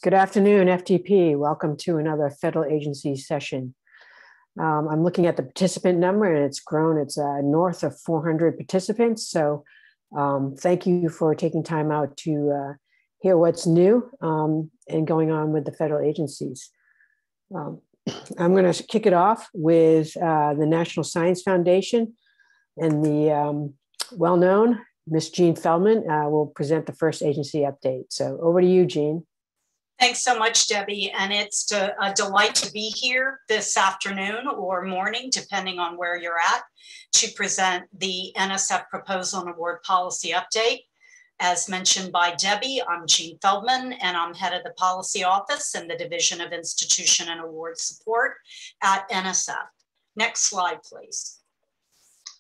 Good afternoon, FTP. Welcome to another federal agency session. I'm looking at the participant number and it's grown. It's north of 400 participants. So thank you for taking time out to hear what's new and going on with the federal agencies. I'm going to kick it off with the National Science Foundation, and the well-known Ms. Jean Feldman will present the first agency update. So over to you, Jean. Thanks so much, Debbie. And it's a delight to be here this afternoon or morning, depending on where you're at, to present the NSF Proposal and Award Policy Update. As mentioned by Debbie, I'm Jean Feldman, and I'm head of the Policy Office in the Division of Institution and Award Support at NSF. Next slide, please.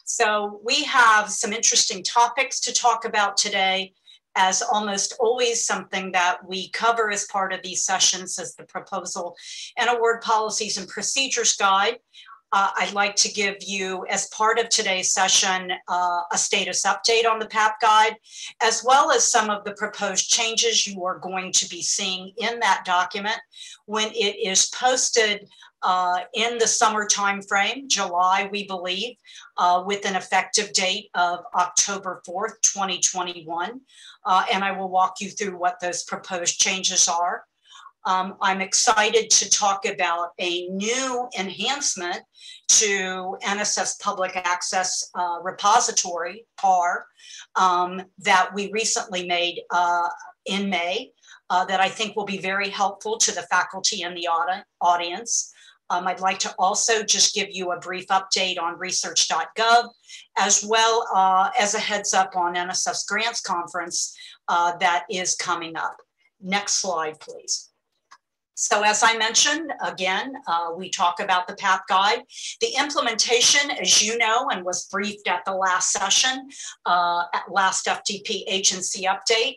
So we have some interesting topics to talk about today. As almost always, something that we cover as part of these sessions is the Proposal and Award Policies and Procedures Guide. I'd like to give you, as part of today's session, a status update on the PAP Guide, as well as some of the proposed changes you are going to be seeing in that document when it is posted in the summer timeframe, July, we believe, with an effective date of October 4th, 2021. And I will walk you through what those proposed changes are. I'm excited to talk about a new enhancement to NSF's Public Access Repository, PAR, that we recently made in May, that I think will be very helpful to the faculty and the audience. I'd like to also just give you a brief update on research.gov, as well as a heads up on NSF's Grants Conference that is coming up. Next slide, please. So as I mentioned, again, we talk about the PAP Guide. The implementation, as you know, and was briefed at the last session, at last FTP agency update,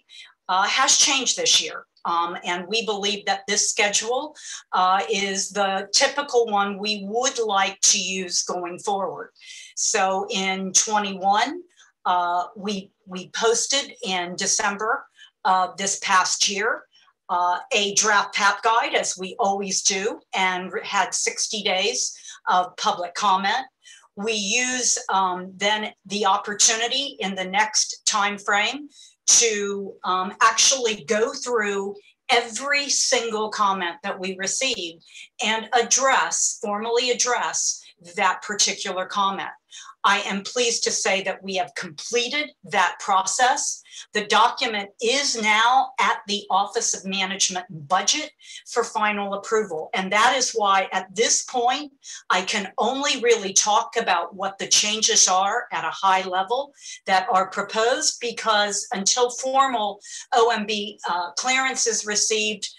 has changed this year. And we believe that this schedule is the typical one we would like to use going forward. So in 21, we posted in December of this past year a draft PAP Guide, as we always do, and had 60 days of public comment. We use then the opportunity in the next time frame to actually go through every single comment that we received and formally address that particular comment. I am pleased to say that we have completed that process. The document is now at the Office of Management and Budget for final approval. And that is why at this point, I can only really talk about what the changes are at a high level that are proposed, because until formal OMB clearance is received,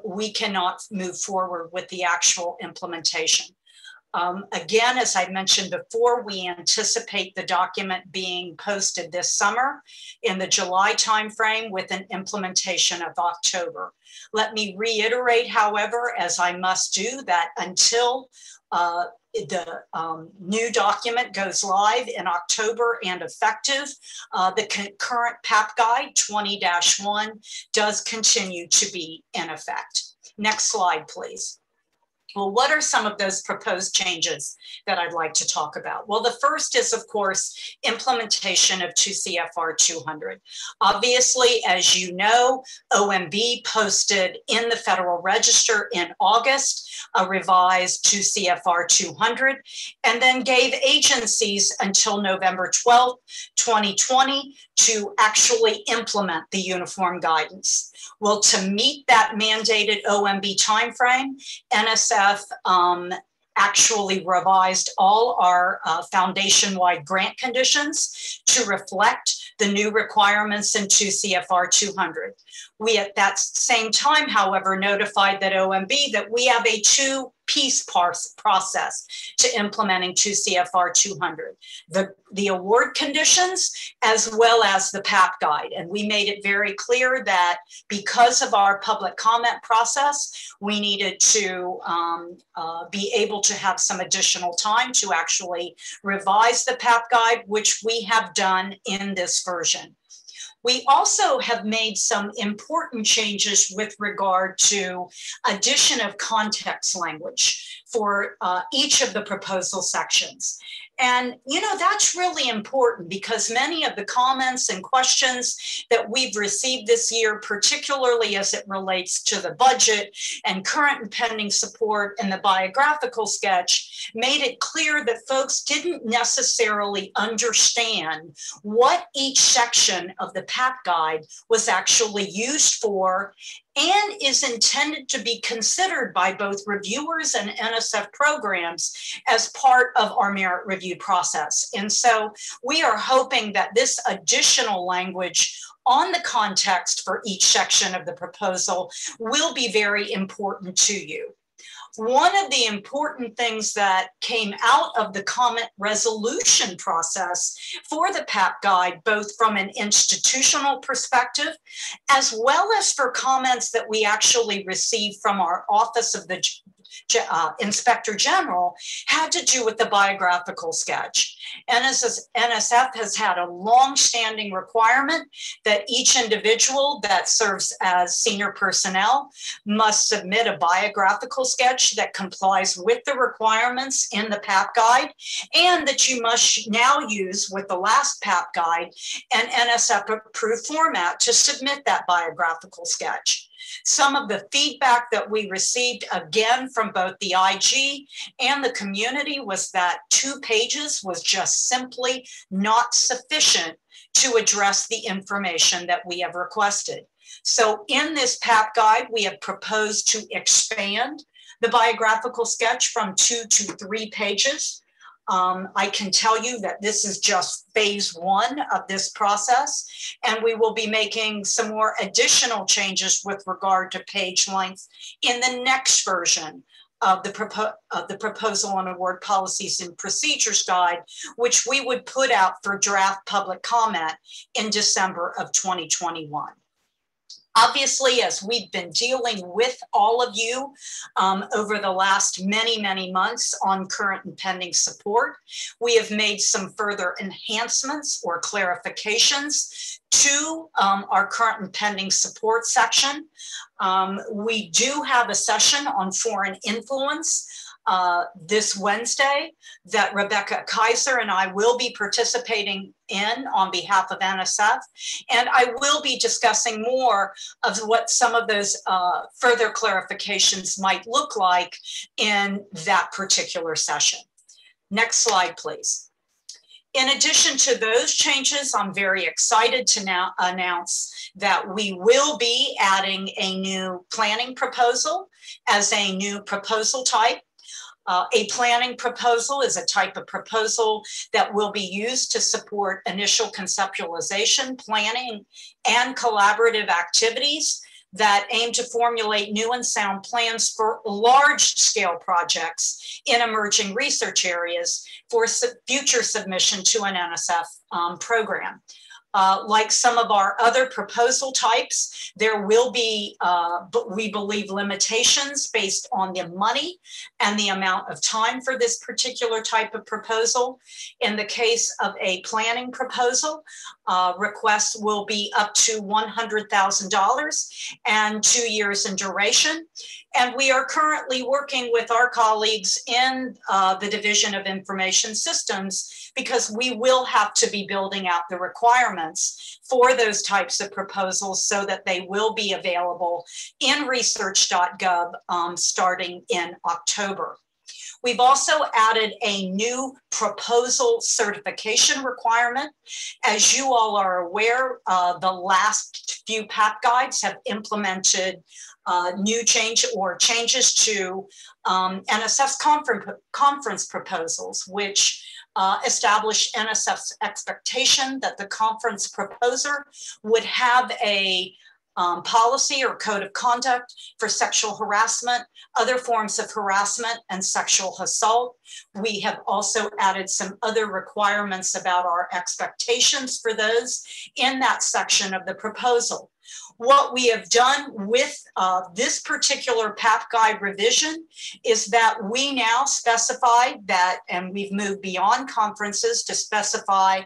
we cannot move forward with the actual implementation. Again, as I mentioned before, we anticipate the document being posted this summer in the July timeframe with an implementation of October. Let me reiterate, however, as I must do, that until the new document goes live in October and effective, the current PAP Guide 20-1 does continue to be in effect. Next slide, please. Well, what are some of those proposed changes that I'd like to talk about? Well, the first is, of course, implementation of 2 CFR 200. Obviously, as you know, OMB posted in the Federal Register in August a revised 2 CFR 200, and then gave agencies until November 12th, 2020 to actually implement the uniform guidance. Well, to meet that mandated OMB timeframe, NSF actually revised all our foundation-wide grant conditions to reflect the new requirements in 2 CFR 200. We at that same time, however, notified that OMB that we have a two-piece process to implementing 2 CFR 200, the award conditions as well as the PAP Guide. And we made it very clear that because of our public comment process, we needed to be able to have some additional time to actually revise the PAP Guide, which we have done in this version. We also have made some important changes with regard to addition of context language for each of the proposal sections. And, that's really important because many of the comments and questions that we've received this year, particularly as it relates to the budget and current and pending support and the biographical sketch, made it clear that folks didn't necessarily understand what each section of the PAP guide was actually used for and is intended to be considered by both reviewers and NSF programs as part of our merit review process. And so we are hoping that this additional language on the context for each section of the proposal will be very important to you. One of the important things that came out of the comment resolution process for the PAP guide, both from an institutional perspective, as well as for comments that we actually received from our Office of the Inspector General, had to do with the biographical sketch. NSF has had a long-standing requirement that each individual that serves as senior personnel must submit a biographical sketch that complies with the requirements in the PAP guide, and that you must now use, with the last PAP guide, an NSF-approved format to submit that biographical sketch. Some of the feedback that we received, again, from both the IG and the community was that 2 pages was just simply not sufficient to address the information that we have requested. So in this PAP guide, we have proposed to expand the biographical sketch from 2 to 3 pages. I can tell you that this is just phase 1 of this process, and we will be making some more additional changes with regard to page length in the next version of the Proposal on Award Policies and Procedures Guide, which we would put out for draft public comment in December of 2021. Obviously, as we've been dealing with all of you over the last many months on current and pending support, we have made some further enhancements or clarifications to our current and pending support section. We do have a session on foreign influence this Wednesday that Rebecca Kaiser and I will be participating in on behalf of NSF. And I will be discussing more of what some of those further clarifications might look like in that particular session. Next slide, please. In addition to those changes, I'm very excited to now announce that we will be adding a new planning proposal as a new proposal type. A planning proposal is a type of proposal that will be used to support initial conceptualization, planning, and collaborative activities that aim to formulate new and sound plans for large-scale projects in emerging research areas for future submission to an NSF program. Like some of our other proposal types, there will be, we believe, limitations based on the money and the amount of time for this particular type of proposal. In the case of a planning proposal, requests will be up to $100,000 and 2 years in duration. And we are currently working with our colleagues in the Division of Information Systems, because we will have to be building out the requirements for those types of proposals so that they will be available in research.gov starting in October. We've also added a new proposal certification requirement. As you all are aware, the last few PAP guides have implemented new changes to NSF's conference proposals, which established NSF's expectation that the conference proposer would have a policy or code of conduct for sexual harassment, other forms of harassment, and sexual assault. We have also added some other requirements about our expectations for those in that section of the proposal. What we have done with this particular PAP guide revision is that we now specify that, and we've moved beyond conferences to specify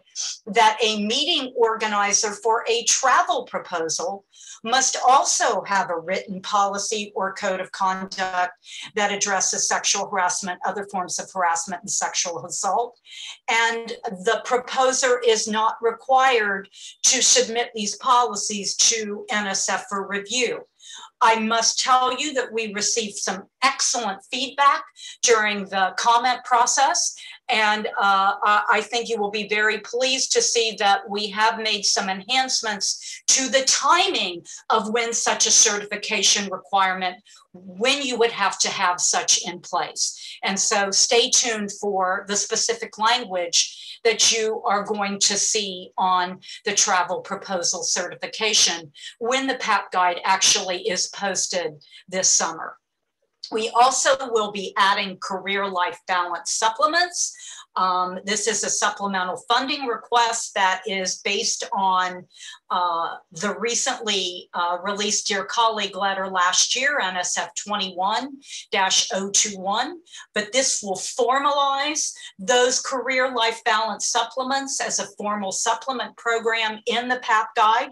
that a meeting organizer for a travel proposal must also have a written policy or code of conduct that addresses sexual harassment, other forms of harassment, and sexual assault. And the proposer is not required to submit these policies to NSF for review. I must tell you that we received some excellent feedback during the comment process. And I think you will be very pleased to see that we have made some enhancements to the timing of when such a certification requirement, when you would have to have such in place. And so stay tuned for the specific language that you are going to see on the travel proposal certification when the PAP guide actually is posted this summer. We also will be adding career life balance supplements. This is a supplemental funding request that is based on the recently released Dear Colleague letter last year, NSF 21-021, but this will formalize those career life balance supplements as a formal supplement program in the PAP guide.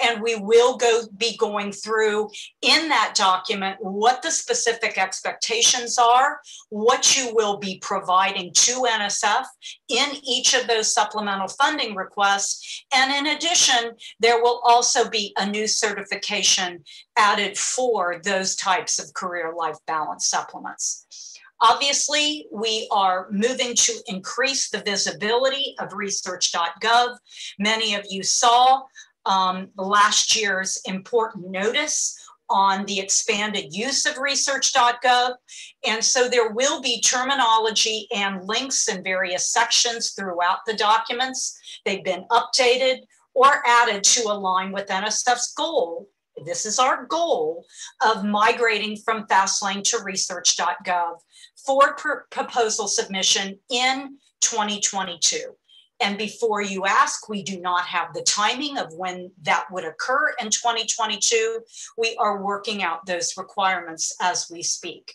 And we will be going through in that document what the specific expectations are, what you will be providing to NSF in each of those supplemental funding requests. And in addition, there will also be a new certification added for those types of career life balance supplements. Obviously, we are moving to increase the visibility of research.gov. Many of you saw last year's important notice on the expanded use of research.gov. And so there will be terminology and links in various sections throughout the documents. They've been updated or added to align with NSF's goal. This is our goal of migrating from FastLane to research.gov for proposal submission in 2022. And before you ask, we do not have the timing of when that would occur in 2022. We are working out those requirements as we speak.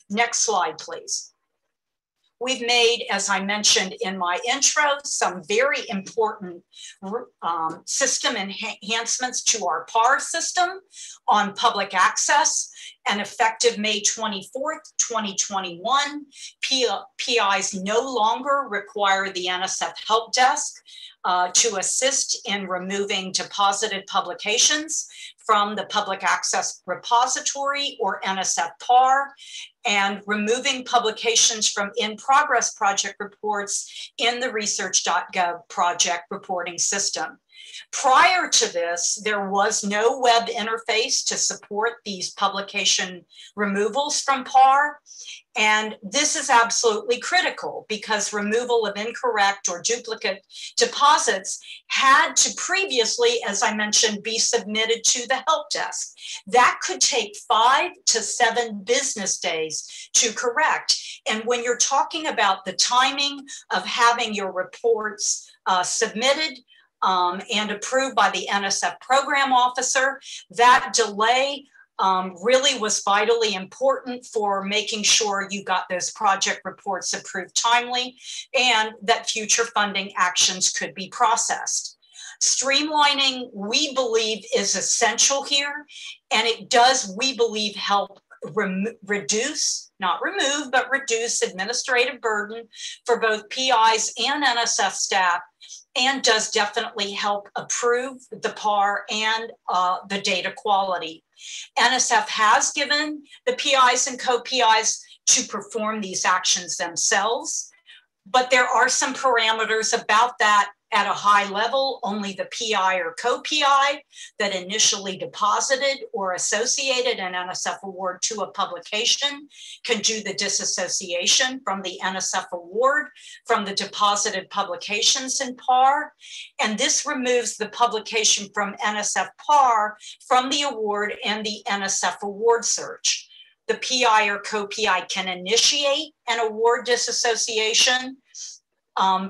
Next slide, please. We've made, as I mentioned in my intro, some very important system enhancements to our PAR system on public access. And effective May 24th, 2021, PIs no longer require the NSF Help Desk to assist in removing deposited publications from the public access repository or NSF PAR, and removing publications from in-progress project reports in the research.gov project reporting system. Prior to this, there was no web interface to support these publication removals from PAR. And this is absolutely critical because removal of incorrect or duplicate deposits had to previously, as I mentioned, be submitted to the help desk. That could take 5 to 7 business days to correct. And when you're talking about the timing of having your reports submitted and approved by the NSF program officer, that delay really was vitally important for making sure you got those project reports approved timely and that future funding actions could be processed. Streamlining, we believe, is essential here, and it does, we believe, help reduce, not remove, but reduce administrative burden for both PIs and NSF staff, and does definitely help improve the PAR and the data quality. NSF has given the PIs and co-PIs to perform these actions themselves, but there are some parameters about that. At a high level, only the PI or co-PI that initially deposited or associated an NSF award to a publication can do the disassociation from the NSF award from the deposited publications in PAR. And this removes the publication from NSF PAR from the award and the NSF award search. The PI or co-PI can initiate an award disassociation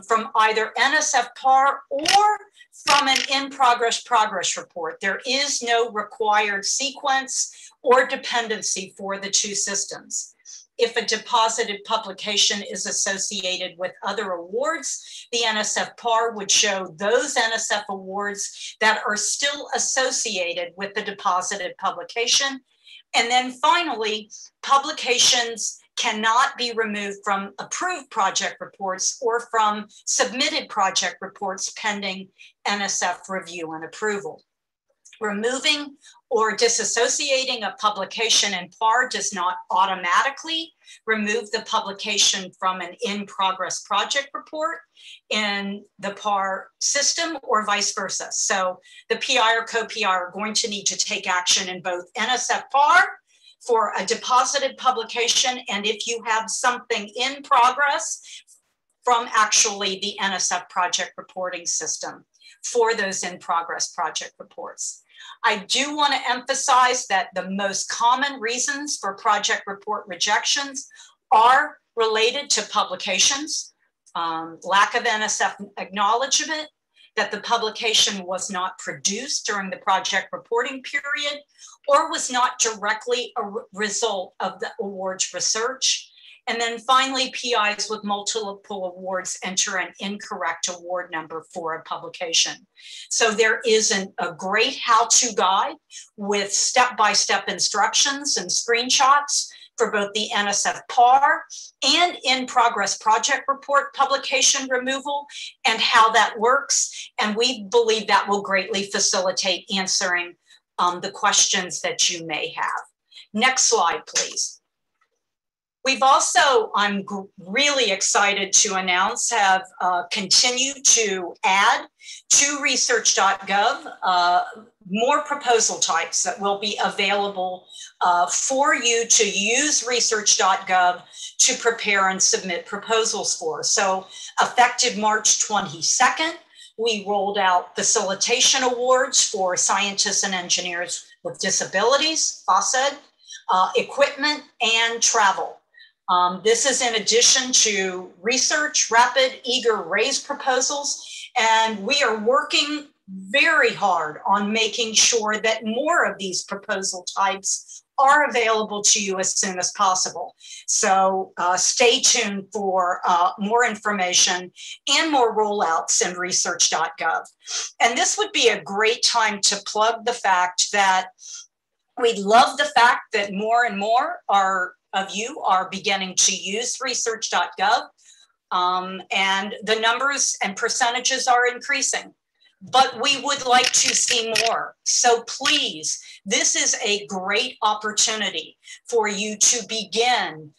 from either NSF PAR or from an in-progress report. There is no required sequence or dependency for the two systems. If a deposited publication is associated with other awards, the NSF PAR would show those NSF awards that are still associated with the deposited publication. And then finally, publications cannot be removed from approved project reports or from submitted project reports pending NSF review and approval. Removing or disassociating a publication in PAR does not automatically remove the publication from an in-progress project report in the PAR system or vice versa. So the PI or co-PI are going to need to take action in both NSF PAR for a deposited publication, and if you have something in progress from actually the NSF project reporting system for those in-progress project reports. I do want to emphasize that the most common reasons for project report rejections are related to publications, lack of NSF acknowledgement, that the publication was not produced during the project reporting period, or was not directly a result of the awards research. And then finally, PIs with multiple awards enter an incorrect award number for a publication. So there is a great how-to guide with step-by-step instructions and screenshots for both the NSF PAR and in-progress project report publication removal and how that works. And we believe that will greatly facilitate answering the questions that you may have. Next slide, please. We've also, I'm really excited to announce, have continued to add to research.gov more proposal types that will be available for you to use research.gov to prepare and submit proposals for. So effective March 22nd, we rolled out facilitation awards for scientists and engineers with disabilities, FASED, equipment, and travel. This is in addition to research, rapid, eager, raised proposals, and we are working very hard on making sure that more of these proposal types are available to you as soon as possible. So stay tuned for more information and more rollouts in research.gov. And this would be a great time to plug the fact that we love the fact that more and more of you are beginning to use research.gov, and the numbers and percentages are increasing. But we would like to see more. So please, this is a great opportunity for you to begin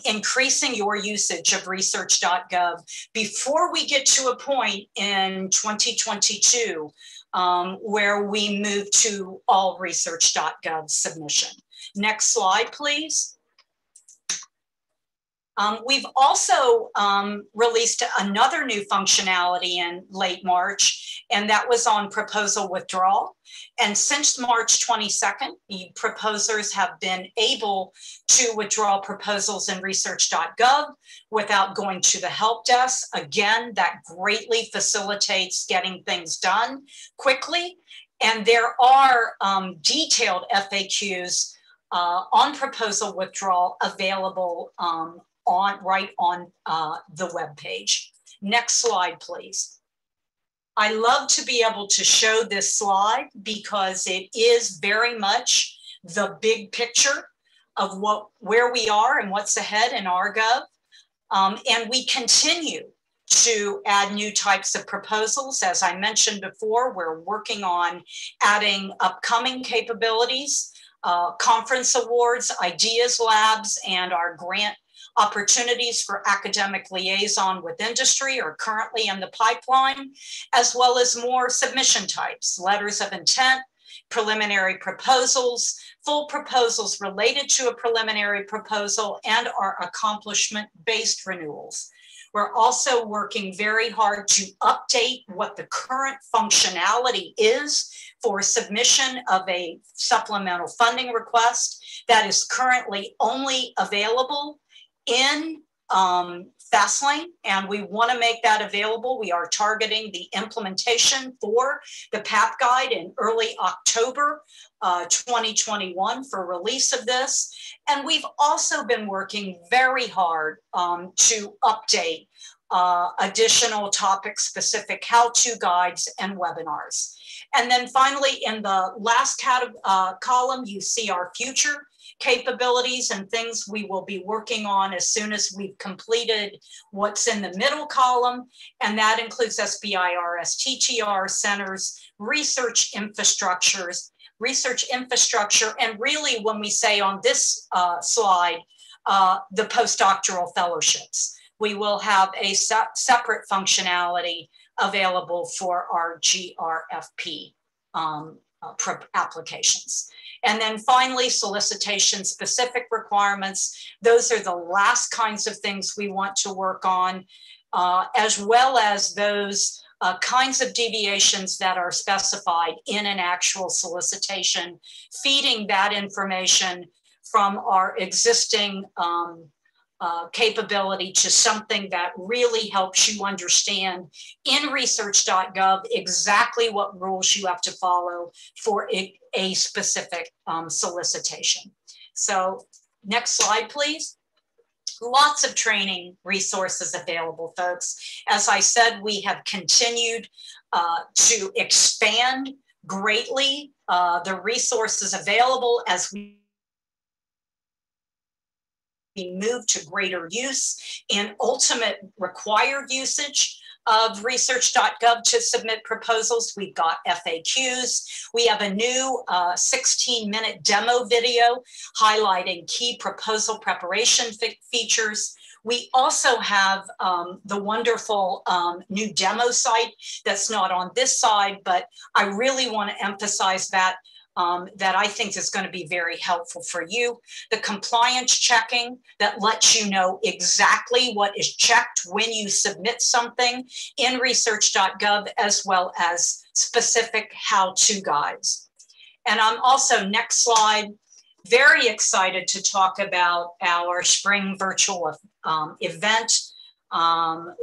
increasing your usage of research.gov before we get to a point in 2022 where we move to all research.gov submission. Next slide, please. We've also released another new functionality in late March, and that was on proposal withdrawal. And since March 22nd, the proposers have been able to withdraw proposals in research.gov without going to the help desk. Again, that greatly facilitates getting things done quickly. And there are detailed FAQs on proposal withdrawal available right on the web page. Next slide, please. I love to be able to show this slide because it is very much the big picture of where we are and what's ahead in RGov. And we continue to add new types of proposals. As I mentioned before, we're working on adding upcoming capabilities, conference awards, ideas labs, and our grant opportunities for academic liaison with industry are currently in the pipeline, as well as more submission types, letters of intent, preliminary proposals, full proposals related to a preliminary proposal, and our accomplishment-based renewals. We're also working very hard to update what the current functionality is for submission of a supplemental funding request that is currently only available in Fastlane, and we want to make that available. We are targeting the implementation for the PAP guide in early October 2021 for release of this. And we've also been working very hard to update additional topic-specific how-to guides and webinars. And then finally, in the last column, you see our future capabilities and things we will be working on as soon as we've completed what's in the middle column. And that includes SBIRS, TTR centers, research infrastructure, and really when we say on this slide, the postdoctoral fellowships. We will have a separate functionality available for our GRFP applications. And then finally, solicitation specific requirements. Those are the last kinds of things we want to work on, as well as those kinds of deviations that are specified in an actual solicitation, feeding that information from our existing capability to something that really helps you understand in research.gov exactly what rules you have to follow for a specific solicitation. So next slide, please. Lots of training resources available, folks. As I said, we have continued to expand greatly the resources available as we move to greater use and ultimate required usage of research.gov to submit proposals. We've got FAQs. We have a new 16-minute demo video highlighting key proposal preparation features. We also have the wonderful new demo site that's not on this side, but I really want to emphasize that that I think is going to be very helpful for you. The compliance checking that lets you know exactly what is checked when you submit something in research.gov, as well as specific how-to guides. And I'm also, next slide, very excited to talk about our spring virtual event.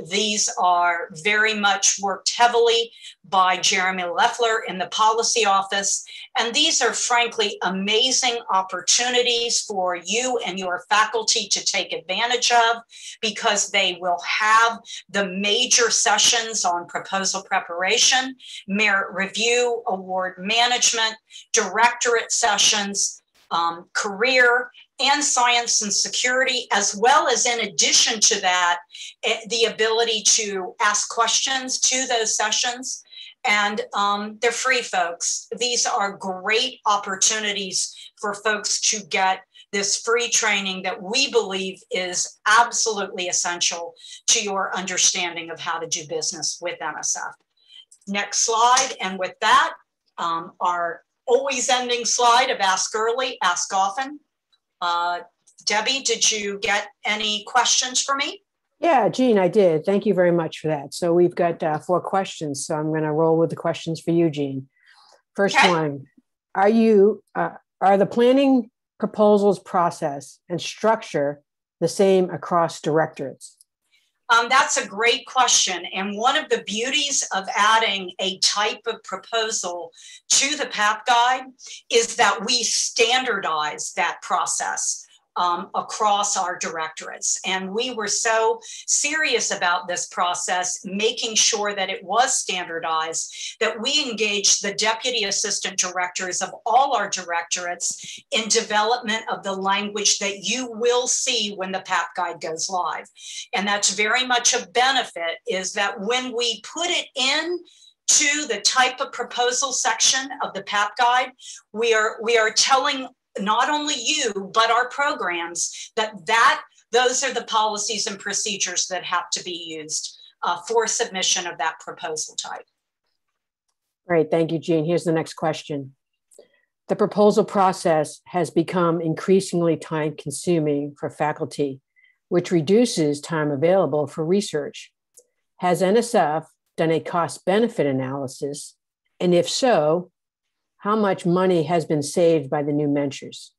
These are very much worked heavily by Jeremy Leffler in the policy office. And these are frankly amazing opportunities for you and your faculty to take advantage of, because they will have the major sessions on proposal preparation, merit review, award management, directorate sessions, career, and science and security, as well as, in addition to that, the ability to ask questions to those sessions. And they're free, folks. These are great opportunities for folks to get this free training that we believe is absolutely essential to your understanding of how to do business with NSF. Next slide. And with that, our always ending slide of ask early, ask often. Debbie, did you get any questions for me? Yeah, Jean, I did. Thank you very much for that. So we've got 4 questions. So I'm going to roll with the questions for you, Jean. First one, are the planning proposals process and structure the same across directorates? That's a great question. And one of the beauties of adding a type of proposal to the PAP guide is that we standardize that process across our directorates. And we were so serious about this process, making sure that it was standardized, that we engaged the deputy assistant directors of all our directorates in development of the language that you will see when the PAP guide goes live. And that's very much a benefit, is that when we put it in to the type of proposal section of the PAP guide, we are telling not only you, but our programs that those are the policies and procedures that have to be used for submission of that proposal type. Great, thank you, Jean. Here's the next question. The proposal process has become increasingly time-consuming for faculty, which reduces time available for research. Has NSF done a cost-benefit analysis? And if so, how much money has been saved by the new measures?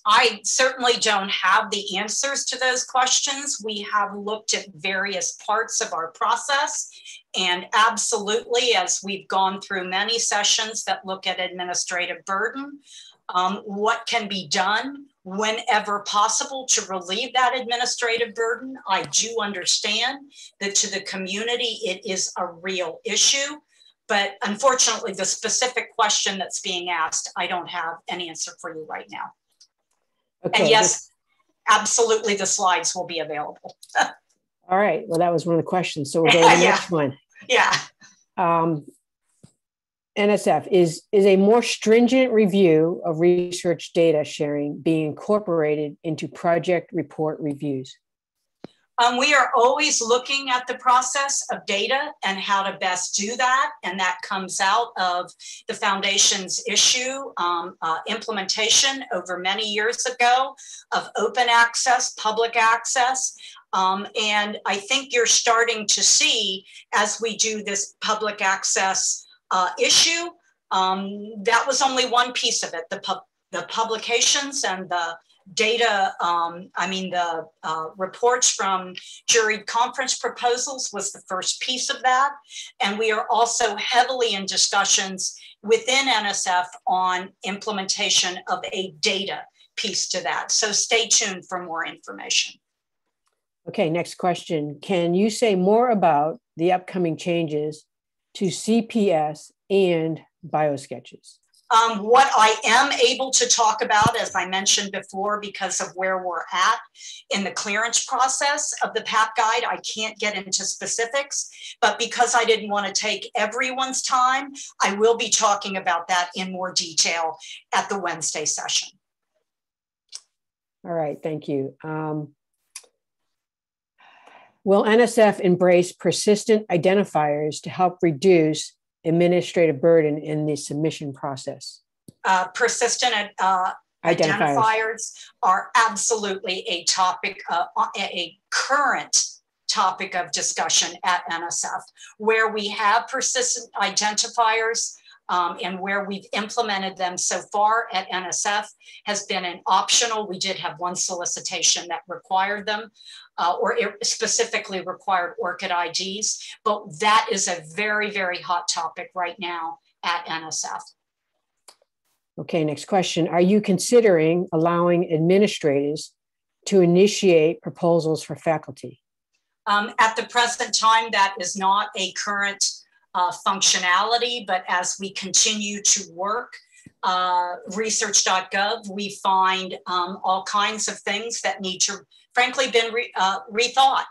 I certainly don't have the answers to those questions. We have looked at various parts of our process, and absolutely, as we've gone through many sessions that look at administrative burden, what can be done whenever possible to relieve that administrative burden. I do understand that to the community, it is a real issue, but unfortunately, the specific question that's being asked, I don't have an answer for you right now. Okay, and yes, absolutely, the slides will be available. All right, well, that was one of the questions, so we'll go to the next one. Yeah. NSF, is a more stringent review of research data sharing being incorporated into project report reviews? We are always looking at the process of data and how to best do that. And that comes out of the foundation's issue implementation over many years ago of open access, public access. And I think you're starting to see, as we do this public access issue, that was only one piece of it, the publications and the data, the reports from juried conference proposals was the first piece of that. And we are also heavily in discussions within NSF on implementation of a data piece to that. So stay tuned for more information. Okay, next question. Can you say more about the upcoming changes to CPS and biosketches? What I am able to talk about, as I mentioned before, because of where we're at in the clearance process of the PAP guide, I can't get into specifics, but because I didn't want to take everyone's time, I will be talking about that in more detail at the Wednesday session. All right, thank you. Will NSF embrace persistent identifiers to help reduce administrative burden in the submission process? Persistent identifiers are absolutely a topic, a current topic of discussion at NSF. Where we have persistent identifiers and where we've implemented them so far at NSF has been an optional. We did have one solicitation that required them. Or it specifically required ORCID IDs, but that is a very, very hot topic right now at NSF. Okay, next question. Are you considering allowing administrators to initiate proposals for faculty? At the present time, that is not a current functionality, but as we continue to work, research.gov, we find all kinds of things that need to frankly been rethought.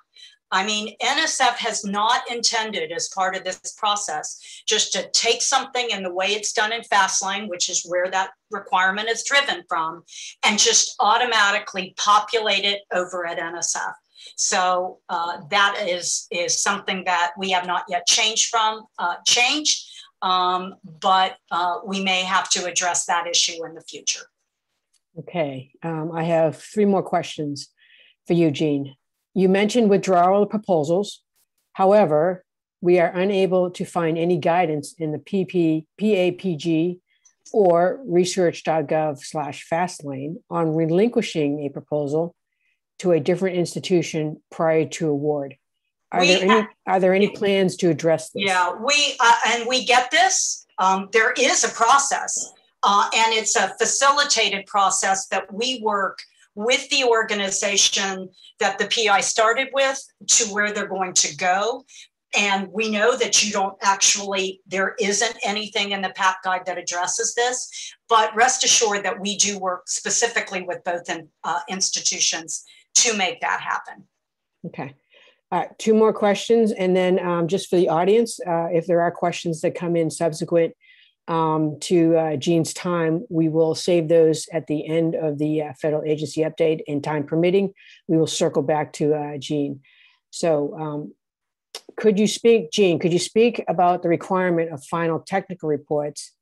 I mean, NSF has not intended as part of this process just to take something in the way it's done in FastLane, which is where that requirement is driven from, and just automatically populate it over at NSF. So that is something that we have not yet changed, but we may have to address that issue in the future. Okay, I have 3 more questions for you, Jean. You mentioned withdrawal of proposals. However, we are unable to find any guidance in the PAPG or research.gov/FastLane on relinquishing a proposal to a different institution prior to award. Are there any plans to address this? Yeah, we get this. There is a process, and it's a facilitated process that we work with the organization that the PI started with to where they're going to go. And we know that there isn't anything in the PAP guide that addresses this, but rest assured that we do work specifically with both institutions to make that happen. Okay. 2 more questions. And then just for the audience, if there are questions that come in subsequent to Jean's time, we will save those at the end of the federal agency update, and time permitting, we will circle back to Jean. So Jean, could you speak about the requirement of final technical reports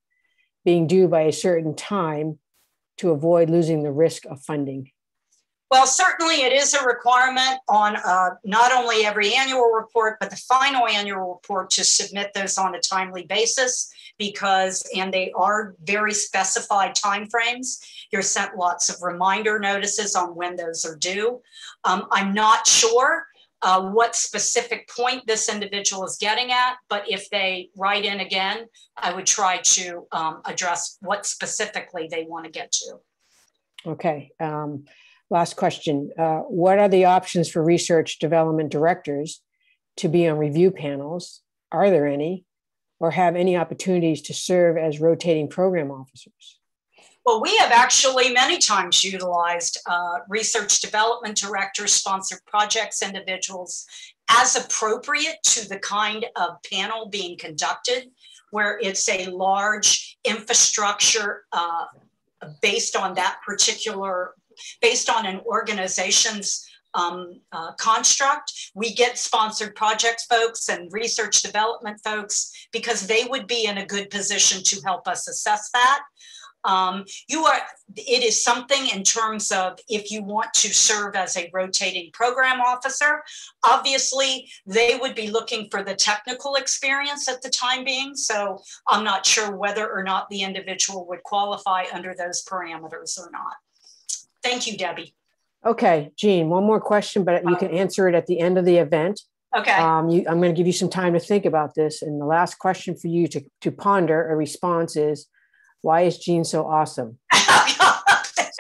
being due by a certain time to avoid losing the risk of funding? Well, certainly it is a requirement on not only every annual report, but the final annual report to submit those on a timely basis and they are very specified timeframes. You're sent lots of reminder notices on when those are due. I'm not sure what specific point this individual is getting at, but if they write in again, I would try to address what specifically they want to get to. Okay. Last question. What are the options for research development directors to be on review panels? Are there any, or have any opportunities to serve as rotating program officers? Well, we have actually many times utilized research development directors, sponsored projects, individuals as appropriate to the kind of panel being conducted, where it's a large infrastructure based on an organization's construct. We get sponsored projects folks and research development folks because they would be in a good position to help us assess that. It is something in terms of if you want to serve as a rotating program officer, obviously they would be looking for the technical experience at the time being. So I'm not sure whether or not the individual would qualify under those parameters or not. Thank you, Debbie. Okay, Jean, one more question, but you can answer it at the end of the event. Okay. I'm going to give you some time to think about this. And the last question for you to ponder a response is, why is Jean so awesome?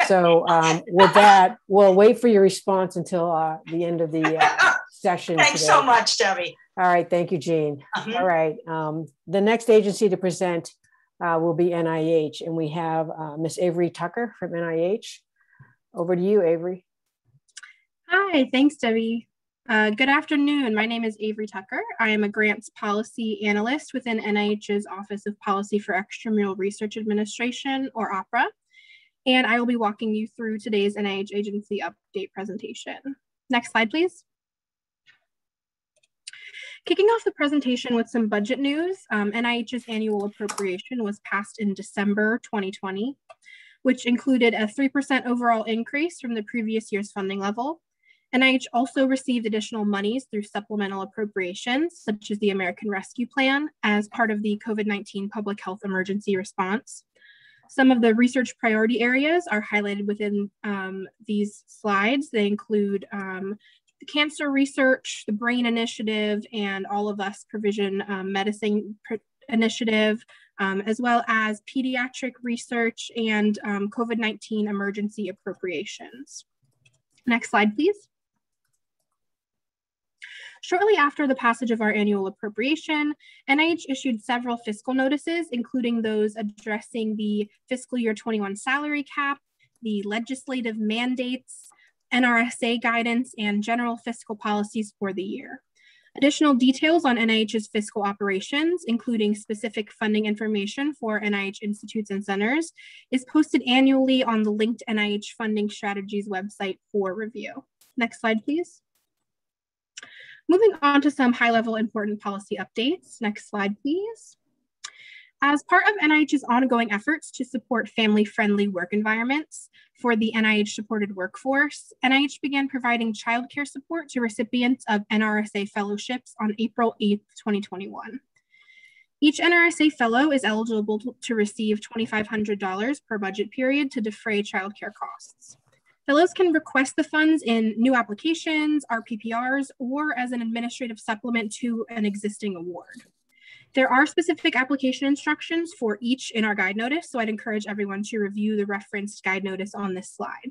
So with that, we'll wait for your response until the end of the session. Thanks today. so much, Debbie. All right. Thank you, Jean. All right. The next agency to present will be NIH. And we have Miss Avery Tucker from NIH. Over to you, Avery. Hi, thanks, Debbie. Good afternoon. My name is Avery Tucker. I am a grants policy analyst within NIH's Office of Policy for Extramural Research Administration, or OPRA, and I will be walking you through today's NIH agency update presentation. Next slide, please. Kicking off the presentation with some budget news, NIH's annual appropriation was passed in December 2020, which included a 3% overall increase from the previous year's funding level. NIH also received additional monies through supplemental appropriations, such as the American Rescue Plan, as part of the COVID-19 public health emergency response. Some of the research priority areas are highlighted within these slides. They include the cancer research, the brain initiative, and All of Us Provision Medicine initiative, as well as pediatric research and COVID-19 emergency appropriations. Next slide, please. Shortly after the passage of our annual appropriation, NIH issued several fiscal notices, including those addressing the fiscal year 21 salary cap, the legislative mandates, NRSA guidance, and general fiscal policies for the year. Additional details on NIH's fiscal operations, including specific funding information for NIH institutes and centers, is posted annually on the linked NIH Funding Strategies website for review. Next slide, please. Moving on to some high-level important policy updates. Next slide, please. As part of NIH's ongoing efforts to support family-friendly work environments for the NIH-supported workforce, NIH began providing childcare support to recipients of NRSA fellowships on April 8th, 2021. Each NRSA fellow is eligible to receive $2,500 per budget period to defray childcare costs. Fellows can request the funds in new applications, RPPRs, or as an administrative supplement to an existing award. There are specific application instructions for each in our guide notice, so I'd encourage everyone to review the referenced guide notice on this slide.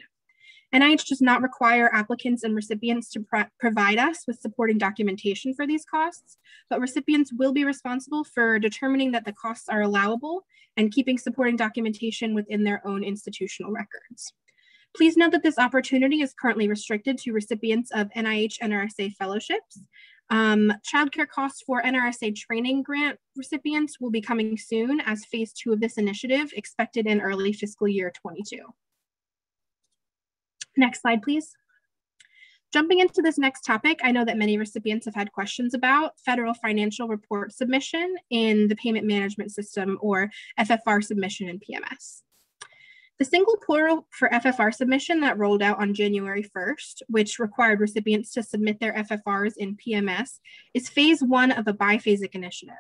NIH does not require applicants and recipients to provide us with supporting documentation for these costs, but recipients will be responsible for determining that the costs are allowable and keeping supporting documentation within their own institutional records. Please note that this opportunity is currently restricted to recipients of NIH NRSA fellowships. Childcare costs for NRSA training grant recipients will be coming soon as phase 2 of this initiative expected in early fiscal year 22. Next slide, please. Jumping into this next topic, I know that many recipients have had questions about federal financial report submission in the payment management system, or FFR submission in PMS. The single portal for FFR submission that rolled out on January 1st, which required recipients to submit their FFRs in PMS, is phase one of a biphasic initiative.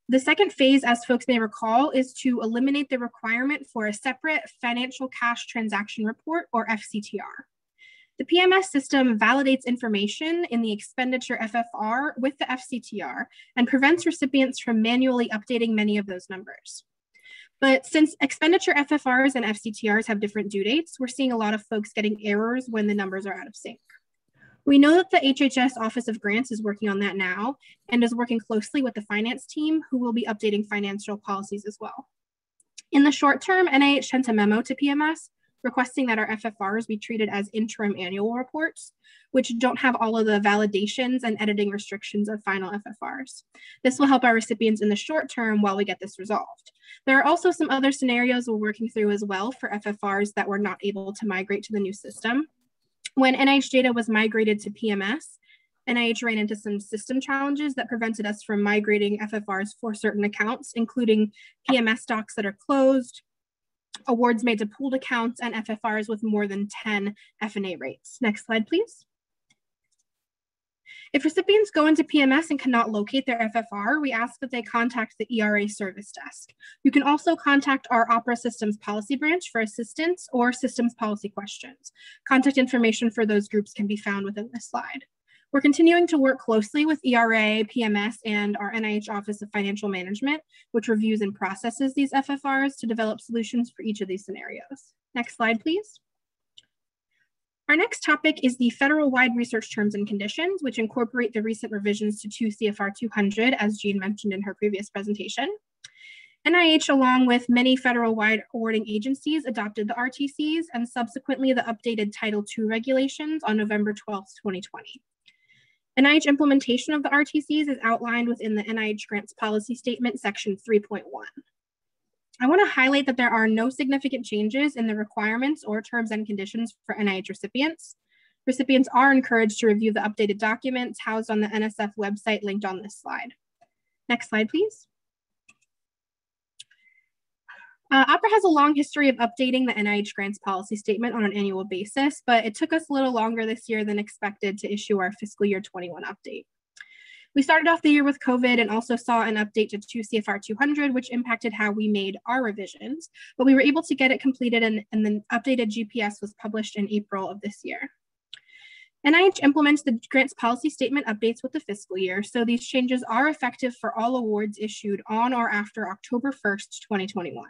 The second phase, as folks may recall, is to eliminate the requirement for a separate financial cash transaction report, or FCTR. The PMS system validates information in the expenditure FFR with the FCTR and prevents recipients from manually updating many of those numbers. But since expenditure FFRs and FCTRs have different due dates, we're seeing a lot of folks getting errors when the numbers are out of sync. We know that the HHS Office of Grants is working on that now and is working closely with the finance team, who will be updating financial policies as well. In the short term, NIH sent a memo to PMS requesting that our FFRs be treated as interim annual reports, which don't have all of the validations and editing restrictions of final FFRs. This will help our recipients in the short term while we get this resolved. There are also some other scenarios we're working through as well for FFRs that were not able to migrate to the new system. When NIH data was migrated to PMS, NIH ran into some system challenges that prevented us from migrating FFRs for certain accounts, including PMS docs that are closed, awards made to pooled accounts, and FFRs with more than 10 F&A rates. Next slide, please. If recipients go into PMS and cannot locate their FFR, we ask that they contact the ERA service desk. You can also contact our Opera Systems Policy Branch for assistance or systems policy questions. Contact information for those groups can be found within this slide. We're continuing to work closely with ERA, PMS, and our NIH Office of Financial Management, which reviews and processes these FFRs to develop solutions for each of these scenarios. Next slide, please. Our next topic is the federal-wide research terms and conditions, which incorporate the recent revisions to 2 CFR 200, as Jean mentioned in her previous presentation. NIH, along with many federal-wide awarding agencies, adopted the RTCs and subsequently the updated Title II regulations on November 12, 2020. NIH implementation of the RTCs is outlined within the NIH Grants Policy Statement, Section 3.1. I want to highlight that there are no significant changes in the requirements or terms and conditions for NIH recipients. Recipients are encouraged to review the updated documents housed on the NSF website linked on this slide. Next slide, please. Opera has a long history of updating the NIH Grants Policy Statement on an annual basis, but it took us a little longer this year than expected to issue our fiscal year 21 update. We started off the year with COVID and also saw an update to 2 CFR 200, which impacted how we made our revisions, but we were able to get it completed and the updated GPS was published in April of this year. NIH implements the Grants Policy Statement updates with the fiscal year, so these changes are effective for all awards issued on or after October 1st, 2021.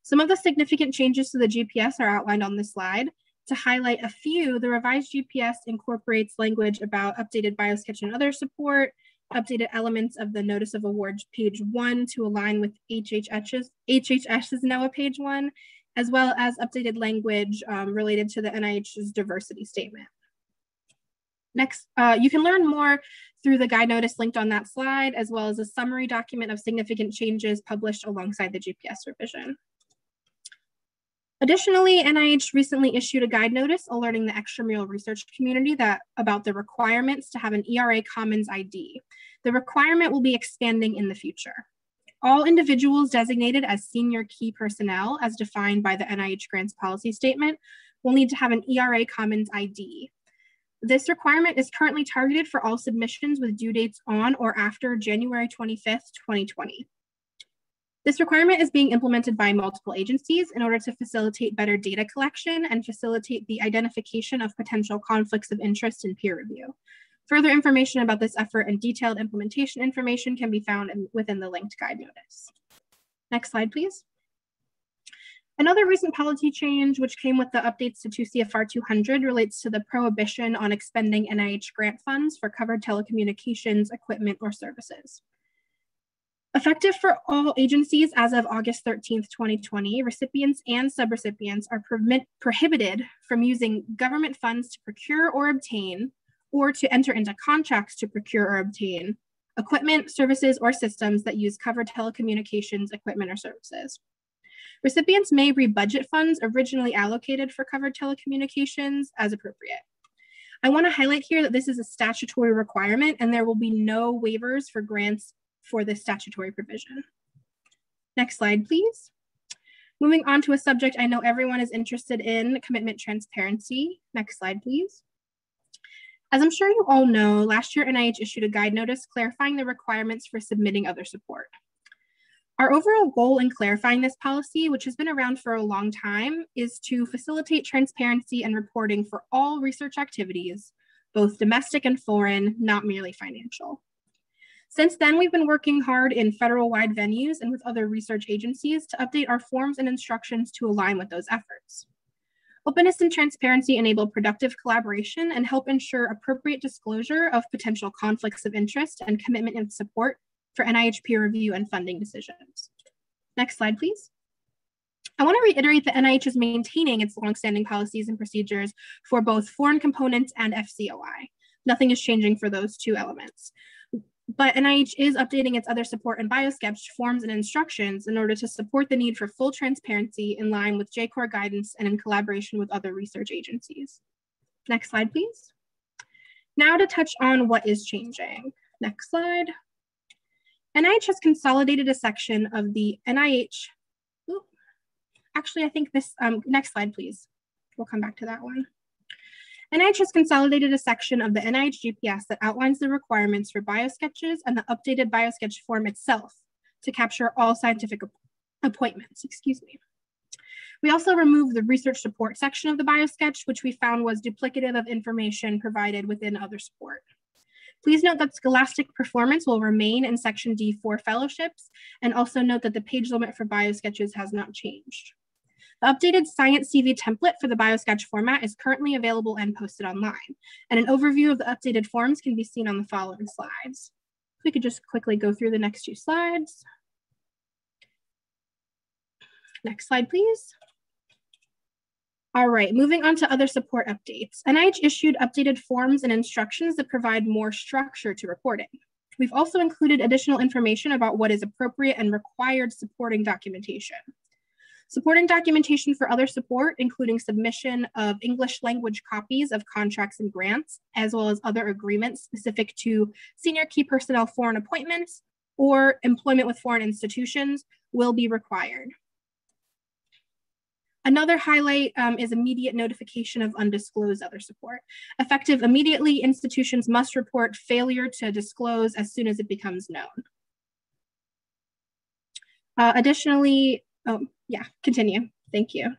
Some of the significant changes to the GPS are outlined on this slide. To highlight a few, the revised GPS incorporates language about updated BioSketch and other support, updated elements of the Notice of Awards page 1 to align with HHS's NOAA page 1, as well as updated language related to the NIH's diversity statement. Next, you can learn more through the guide notice linked on that slide, as well as a summary document of significant changes published alongside the GPS revision. Additionally, NIH recently issued a guide notice alerting the extramural research community about the requirements to have an ERA Commons ID. The requirement will be expanding in the future. All individuals designated as senior key personnel, as defined by the NIH Grants Policy Statement, will need to have an ERA Commons ID. This requirement is currently targeted for all submissions with due dates on or after January 25th, 2020. This requirement is being implemented by multiple agencies in order to facilitate better data collection and facilitate the identification of potential conflicts of interest in peer review. Further information about this effort and detailed implementation information can be found within the linked guide notice. Next slide, please. Another recent policy change, which came with the updates to 2 CFR 200, relates to the prohibition on expending NIH grant funds for covered telecommunications, equipment, or services. Effective for all agencies as of August 13th, 2020, recipients and subrecipients are prohibited from using government funds to procure or obtain, or to enter into contracts to procure or obtain, equipment, services, or systems that use covered telecommunications, equipment, or services. Recipients may rebudget funds originally allocated for covered telecommunications as appropriate. I want to highlight here that this is a statutory requirement and there will be no waivers for grants for this statutory provision. Next slide, please. Moving on to a subject I know everyone is interested in, commitment transparency. Next slide, please. As I'm sure you all know, last year NIH issued a guide notice clarifying the requirements for submitting other support. Our overall goal in clarifying this policy, which has been around for a long time, is to facilitate transparency and reporting for all research activities, both domestic and foreign, not merely financial. Since then, we've been working hard in federal-wide venues and with other research agencies to update our forms and instructions to align with those efforts. Openness and transparency enable productive collaboration and help ensure appropriate disclosure of potential conflicts of interest and commitment and support for NIH peer review and funding decisions. Next slide, please. I want to reiterate that NIH is maintaining its longstanding policies and procedures for both foreign components and FCOI. Nothing is changing for those two elements. But NIH is updating its other support and biosketch forms and instructions in order to support the need for full transparency in line with JCOR guidance and in collaboration with other research agencies. Next slide, please. Now to touch on what is changing. Next slide. NIH has consolidated a section of the NIH, actually I think this, next slide, please. We'll come back to that one. NIH has consolidated a section of the NIH GPS that outlines the requirements for biosketches and the updated biosketch form itself to capture all scientific appointments, excuse me. We also removed the research support section of the biosketch, which we found was duplicative of information provided within other support. Please note that scholastic performance will remain in section D for fellowships, and also note that the page limit for biosketches has not changed. The updated Science CV template for the biosketch format is currently available and posted online, and an overview of the updated forms can be seen on the following slides. If we could just quickly go through the next two slides. Next slide, please. All right, moving on to other support updates. NIH issued updated forms and instructions that provide more structure to reporting. We've also included additional information about what is appropriate and required supporting documentation. Supporting documentation for other support, including submission of English language copies of contracts and grants, as well as other agreements specific to senior key personnel foreign appointments or employment with foreign institutions, will be required. Another highlight is immediate notification of undisclosed other support. Effective immediately, institutions must report failure to disclose as soon as it becomes known. Additionally, continue. Thank you.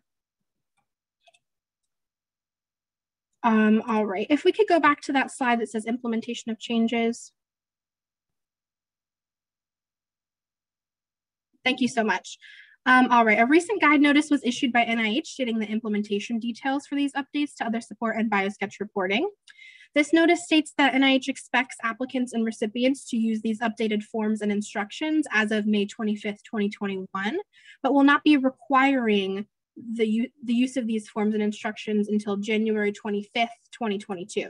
All right, if we could go back to that slide that says implementation of changes. Thank you so much. All right, a recent guide notice was issued by NIH stating the implementation details for these updates to other support and biosketch reporting. This notice states that NIH expects applicants and recipients to use these updated forms and instructions as of May 25th, 2021, but will not be requiring the use of these forms and instructions until January 25th, 2022.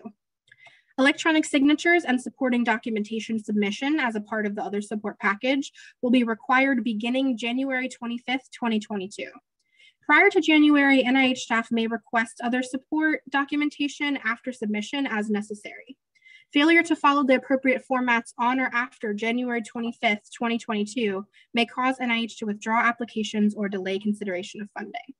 Electronic signatures and supporting documentation submission as a part of the other support package will be required beginning January 25th, 2022. Prior to January, NIH staff may request other support documentation after submission as necessary. Failure to follow the appropriate formats on or after January 25th, 2022 may cause NIH to withdraw applications or delay consideration of funding.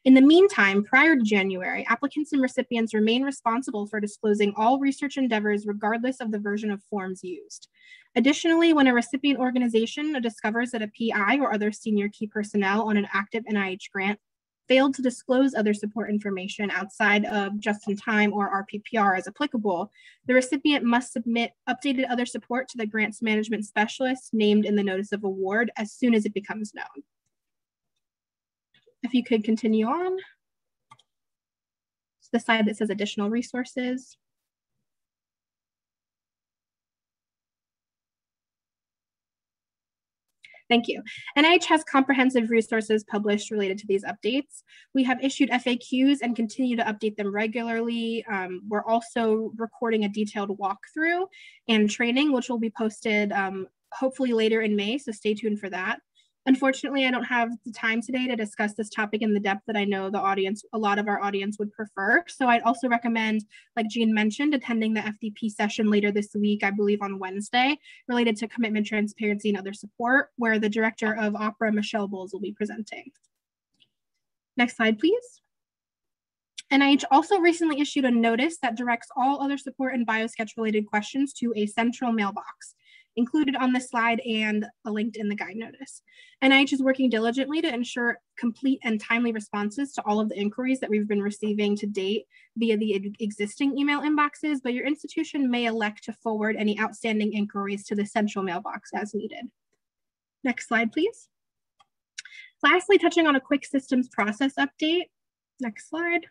In the meantime, prior to January, applicants and recipients remain responsible for disclosing all research endeavors regardless of the version of forms used. Additionally, when a recipient organization discovers that a PI or other senior key personnel on an active NIH grant failed to disclose other support information outside of just-in-time or RPPR as applicable, the recipient must submit updated other support to the grants management specialist named in the notice of award as soon as it becomes known. If you could continue on. It's the side that says additional resources. Thank you. NIH has comprehensive resources published related to these updates. We have issued FAQs and continue to update them regularly. We're also recording a detailed walkthrough and training, which will be posted hopefully later in May, so stay tuned for that. Unfortunately, I don't have the time today to discuss this topic in the depth that I know the audience, a lot of our audience would prefer. So I'd also recommend, like Jean mentioned, attending the FDP session later this week, I believe on Wednesday, related to commitment, transparency, and other support, where the director of Opera, Michelle Bowles, will be presenting. Next slide, please. NIH also recently issued a notice that directs all other support and biosketch related questions to a central mailbox, included on this slide and linked in the guide notice. NIH is working diligently to ensure complete and timely responses to all of the inquiries that we've been receiving to date via the existing email inboxes, but your institution may elect to forward any outstanding inquiries to the central mailbox as needed. Next slide, please. Lastly, touching on a quick systems process update. Next slide.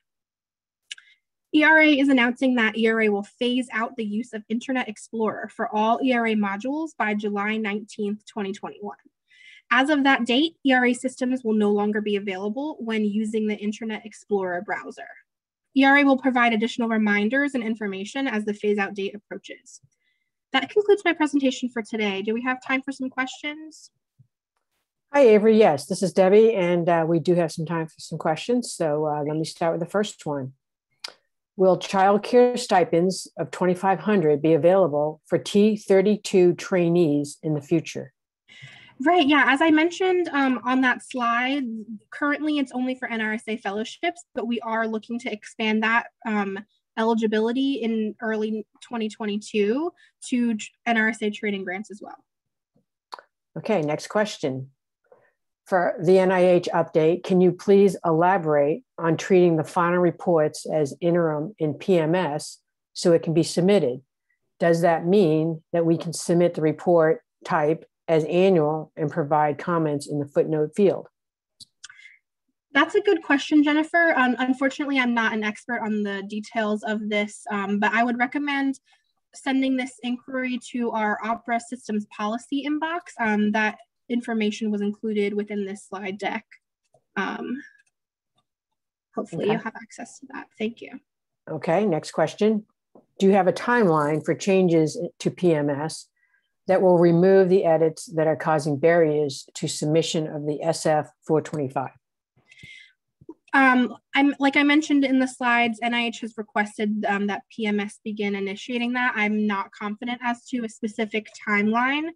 ERA is announcing that ERA will phase out the use of Internet Explorer for all ERA modules by July 19th, 2021. As of that date, ERA systems will no longer be available when using the Internet Explorer browser. ERA will provide additional reminders and information as the phase-out date approaches. That concludes my presentation for today. Do we have time for some questions? Hi, Avery. Yes, this is Debbie, and we do have some time for some questions. So let me start with the first one. Will child care stipends of $2,500 be available for T32 trainees in the future? Right, yeah, as I mentioned on that slide, currently it's only for NRSA fellowships, but we are looking to expand that eligibility in early 2022 to NRSA training grants as well. Okay, next question. For the NIH update, can you please elaborate on treating the final reports as interim in PMS so it can be submitted? Does that mean that we can submit the report type as annual and provide comments in the footnote field? That's a good question, Jennifer. Unfortunately, I'm not an expert on the details of this, but I would recommend sending this inquiry to our Opera Systems Policy inbox. That information was included within this slide deck. Hopefully you'll have access to that. Thank you. Okay, next question. Do you have a timeline for changes to PMS that will remove the edits that are causing barriers to submission of the SF 425? Like I mentioned in the slides, NIH has requested that PMS begin initiating that. I'm not confident as to a specific timeline.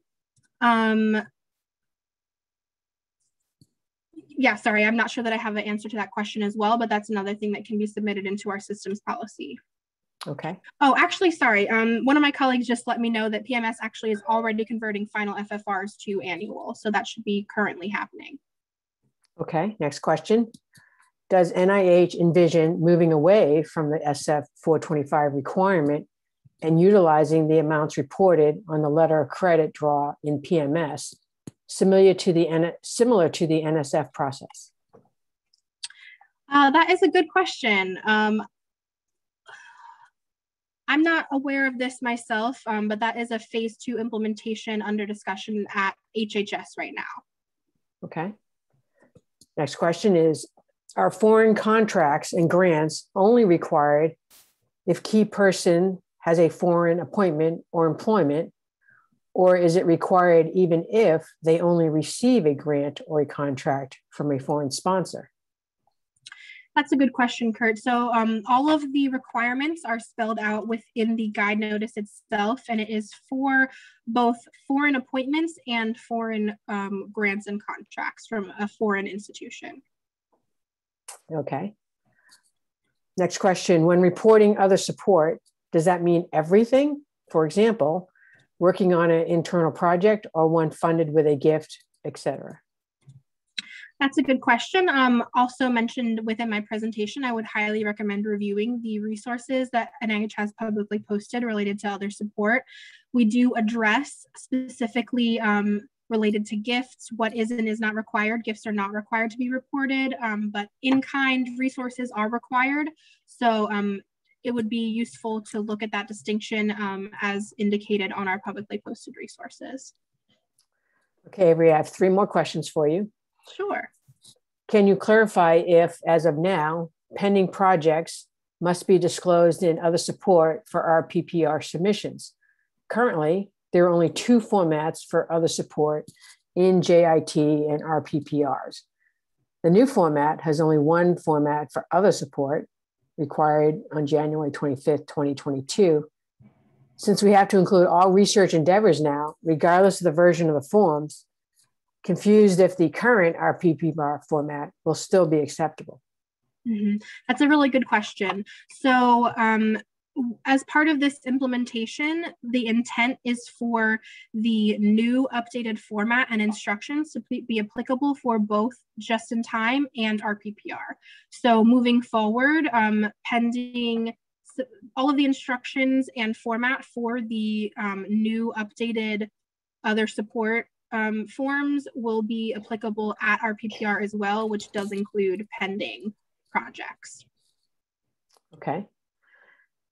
Yeah, sorry, I'm not sure that I have an answer to that question as well, but that's another thing that can be submitted into our systems policy. Okay. Oh, actually, sorry. One of my colleagues just let me know that PMS actually is already converting final FFRs to annual, so that should be currently happening. Okay, next question. Does NIH envision moving away from the SF 425 requirement and utilizing the amounts reported on the letter of credit draw in PMS, similar to the NSF process? That is a good question. I'm not aware of this myself, but that is a phase 2 implementation under discussion at HHS right now. Okay. Next question is, are foreign contracts and grants only required if key person has a foreign appointment or employment, or is it required even if they only receive a grant or a contract from a foreign sponsor? That's a good question, Kurt. So all of the requirements are spelled out within the guide notice itself, and it is for both foreign appointments and foreign grants and contracts from a foreign institution. Okay. Next question. When reporting other support, does that mean everything? For example, working on an internal project or one funded with a gift, etc.? That's a good question. Also mentioned within my presentation, I would highly recommend reviewing the resources that NIH has publicly posted related to other support. We do address specifically related to gifts, what is and is not required. Gifts are not required to be reported, but in-kind resources are required. So it would be useful to look at that distinction as indicated on our publicly posted resources. Okay, Avery, I have 3 more questions for you. Sure. Can you clarify if, as of now, pending projects must be disclosed in other support for our PPR submissions? Currently, there are only 2 formats for other support in JIT and RPPRs. The new format has only 1 format for other support, required on January 25th, 2022. Since we have to include all research endeavors now, regardless of the version of the forms, confused if the current RPPR format will still be acceptable. That's a really good question. So as part of this implementation, the intent is for the new updated format and instructions to be applicable for both just-in-time and RPPR. So moving forward, pending all of the instructions and format for the new updated other support forms will be applicable at RPPR as well, which does include pending projects. Okay.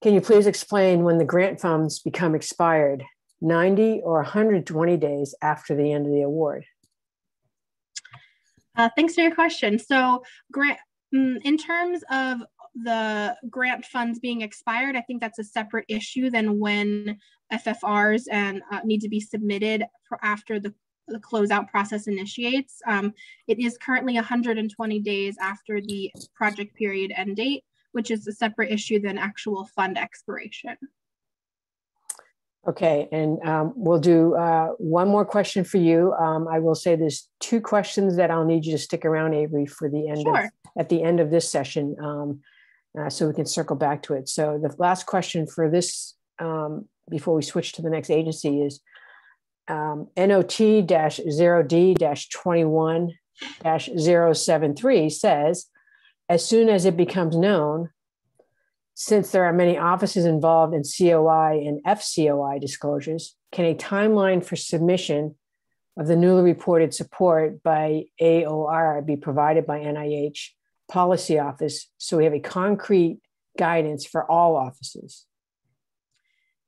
Can you please explain when the grant funds become expired, 90 or 120 days after the end of the award? Thanks for your question. So in terms of the grant funds being expired, I think that's a separate issue than when FFRs need to be submitted after the closeout process initiates. It is currently 120 days after the project period end date, which is a separate issue than actual fund expiration. Okay, and we'll do one more question for you. I will say there's 2 questions that I'll need you to stick around, Avery, for the end at the end of this session, so we can circle back to it. So the last question for this, before we switch to the next agency, is NOT-0D-21-073 says, as soon as it becomes known, since there are many offices involved in COI and FCOI disclosures, can a timeline for submission of the newly reported support by AOR be provided by NIH Policy Office so we have a concrete guidance for all offices?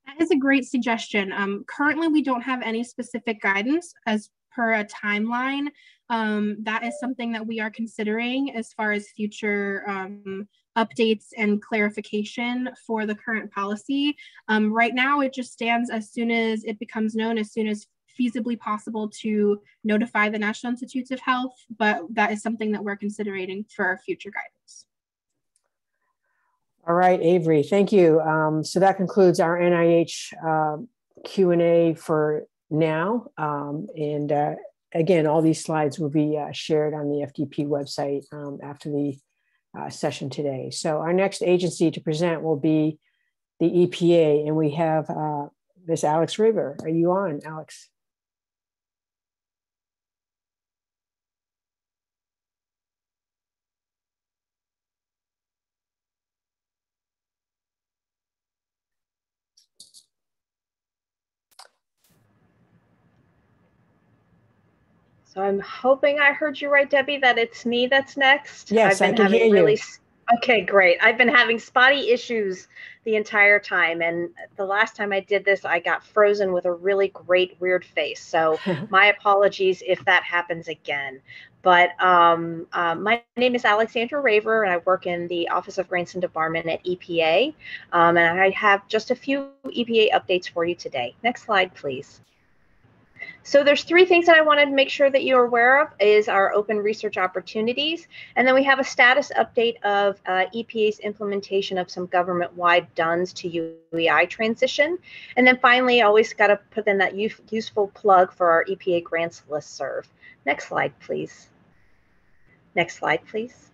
That is a great suggestion. Currently, we don't have any specific guidance as per a timeline. That is something that we are considering as far as future updates and clarification for the current policy. Right now, it just stands as soon as it becomes known, as soon as feasibly possible to notify the National Institutes of Health, but that is something that we're considering for our future guidance. All right, Avery, thank you. So that concludes our NIH Q&A for now. Again, all these slides will be shared on the FDP website after the session today. So our next agency to present will be the EPA, and we have Ms. Alex River. Are you on, Alex? So I'm hoping I heard you right, Debbie, that it's me that's next. Yes, I can hear you. Okay, great. I've been having spotty issues the entire time. And the last time I did this, I got frozen with a really great weird face. So my apologies if that happens again. But my name is Alexandra Raver, and I work in the Office of Grants and Debarment at EPA. And I have just a few EPA updates for you today. Next slide, please. So there's 3 things that I wanted to make sure that you're aware of is our open research opportunities. And then we have a status update of EPA's implementation of some government-wide DUNS to UEI transition. And then finally, I always got to put in that useful plug for our EPA grants listserv. Next slide, please. Next slide, please.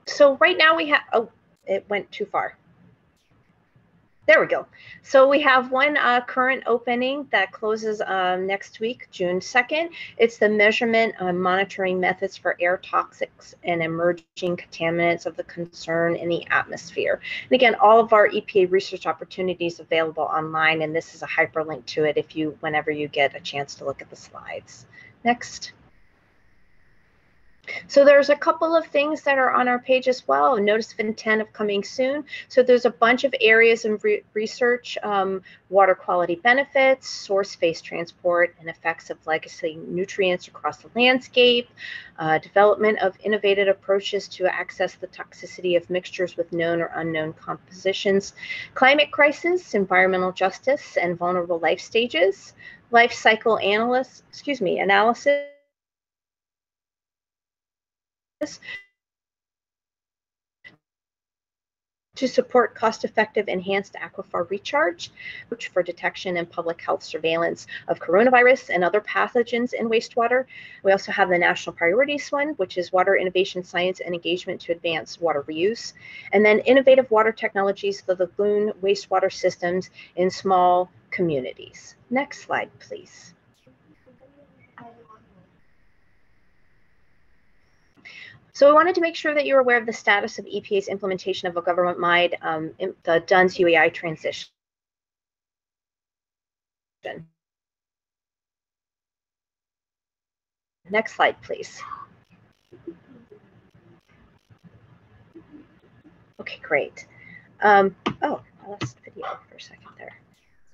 So right now we have, oh, it went too far. There we go. So we have one current opening that closes next week, June 2nd. It's the measurement monitoring methods for air toxics and emerging contaminants of the concern in the atmosphere. And again, all of our EPA research opportunities available online, and this is a hyperlink to it whenever you get a chance to look at the slides. Next. So there's a couple of things that are on our page as well. Notice of intent of coming soon. So there's a bunch of areas in research, water quality benefits, source-based transport, and effects of legacy nutrients across the landscape, development of innovative approaches to access the toxicity of mixtures with known or unknown compositions, climate crisis, environmental justice, and vulnerable life stages, life cycle analysis, to support cost-effective enhanced aquifer recharge, which for detection and public health surveillance of coronavirus and other pathogens in wastewater. We also have the National Priorities Fund, which is water innovation, science, and engagement to advance water reuse. And then innovative water technologies for the lagoon wastewater systems in small communities. Next slide, please. So we wanted to make sure that you're aware of the status of EPA's implementation of a government-wide the DUNS UEI transition. Next slide, please. Okay, great. Oh, I lost video for a second there.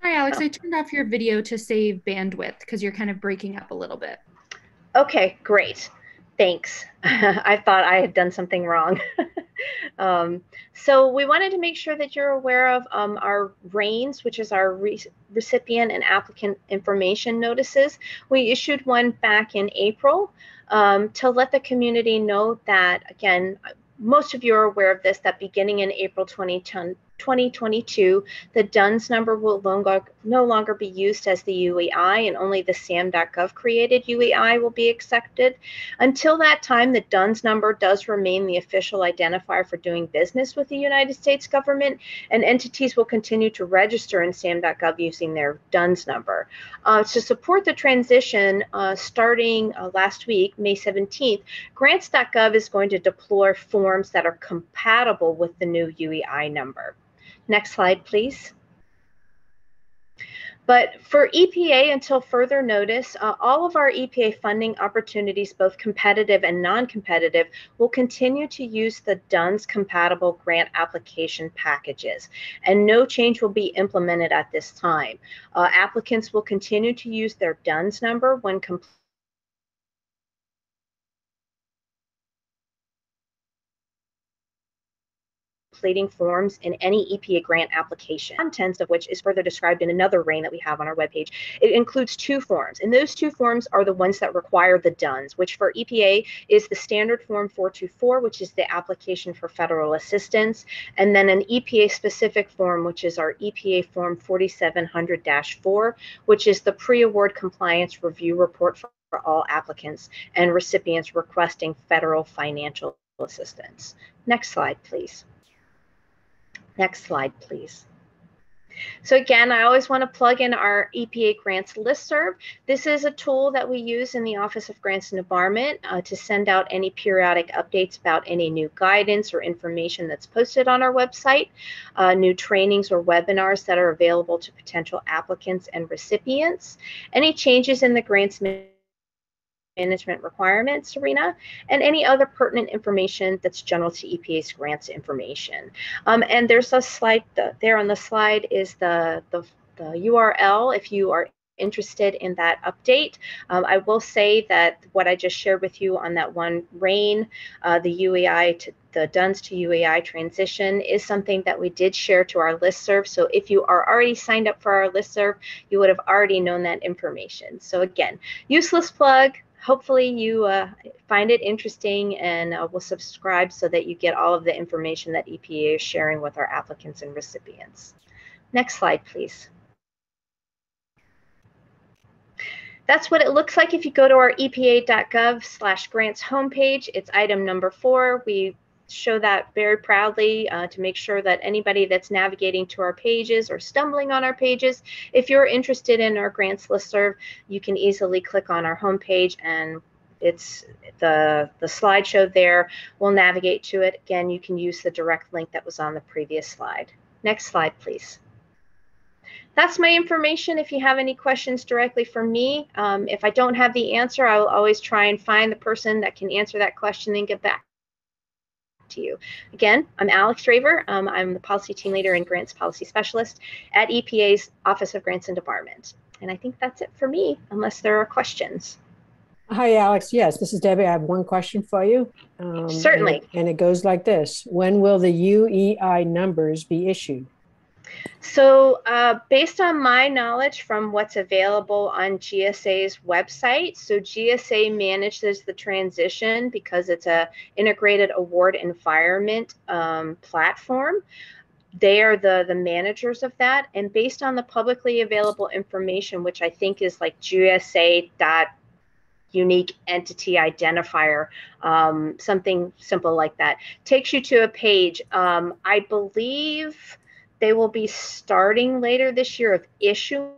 Sorry, Alex, I turned off your video to save bandwidth because you're kind of breaking up a little bit. Okay, great. Thanks. I thought I had done something wrong. So we wanted to make sure that you're aware of our RAINs, which is our recipient and applicant information notices. We issued one back in April to let the community know that, again, most of you are aware of this, that beginning in April 2022, the DUNS number will no longer be used as the UEI, and only the SAM.gov created UEI will be accepted. Until that time, the DUNS number does remain the official identifier for doing business with the United States government, and entities will continue to register in SAM.gov using their DUNS number. To support the transition, starting last week, May 17th, grants.gov is going to deploy forms that are compatible with the new UEI number. Next slide, please. But for EPA, until further notice, all of our EPA funding opportunities, both competitive and non-competitive, will continue to use the DUNS compatible grant application packages, and no change will be implemented at this time. Applicants will continue to use their DUNS number when completing forms in any EPA grant application, contents of which is further described in another RAIN that we have on our webpage. It includes 2 forms, and those 2 forms are the ones that require the DUNS, which for EPA is the standard form 424, which is the application for federal assistance, and then an EPA specific form, which is our EPA form 4700-4, which is the pre-award compliance review report for all applicants and recipients requesting federal financial assistance. Next slide, please. Next slide, please. So again, I always want to plug in our EPA Grants listserv. This is a tool that we use in the Office of Grants and Environment to send out any periodic updates about any new guidance or information that's posted on our website, new trainings or webinars that are available to potential applicants and recipients, any changes in the grants management requirements arena, and any other pertinent information that's general to EPA's grants information. And there's a slide there on the slide is the URL if you are interested in that update. I will say that what I just shared with you on that one RAIN, the UEI to the DUNS to UEI transition, is something that we did share to our listserv. So if you are already signed up for our listserv, you would have already known that information. So again, useless plug. Hopefully you find it interesting and will subscribe so that you get all of the information that EPA is sharing with our applicants and recipients. Next slide, please. That's what it looks like if you go to our epa.gov/grants homepage. It's item number 4. We show that very proudly to make sure that anybody that's navigating to our pages or stumbling on our pages, if you're interested in our grants listserv, you can easily click on our homepage, and it's the slideshow there will navigate to it. Again, you can use the direct link that was on the previous slide. Next slide, please. That's my information. If you have any questions directly for me, if I don't have the answer, I will always try and find the person that can answer that question and get back to you. Again, I'm Alex Draver. I'm the policy team leader and grants policy specialist at EPA's Office of Grants and Environment. And I think that's it for me, unless there are questions. Hi, Alex. Yes, this is Debbie. I have one question for you. Certainly. And it goes like this. When will the UEI numbers be issued? So based on my knowledge from what's available on GSA's website, so GSA manages the transition because it's a integrated award environment platform. They are the managers of that. And based on the publicly available information, which I think is like GSA.unique entity identifier, something simple like that, takes you to a page. I believe they will be starting later this year of issuing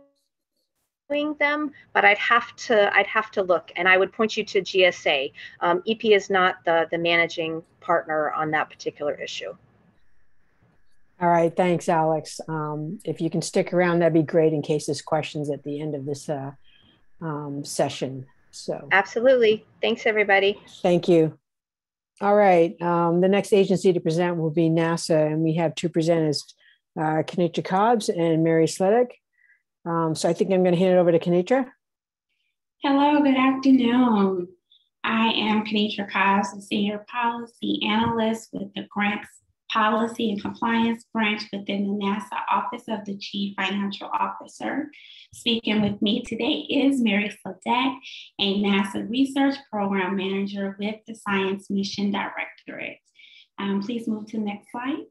them, but I'd have to look, and I would point you to GSA. EP is not the managing partner on that particular issue. All right, thanks, Alex. If you can stick around, that'd be great in case there's questions at the end of this session. So absolutely. Thanks, everybody. Thank you. All right, the next agency to present will be NASA, and we have two presenters, Kenitra Cobbs and Mary Sledek. So I think I'm going to hand it over to Kenitra. Hello, good afternoon. I am Kenitra Cobbs, a Senior Policy Analyst with the Grants Policy and Compliance Branch within the NASA Office of the Chief Financial Officer. Speaking with me today is Mary Sledek, a NASA Research Program Manager with the Science Mission Directorate. Please move to the next slide.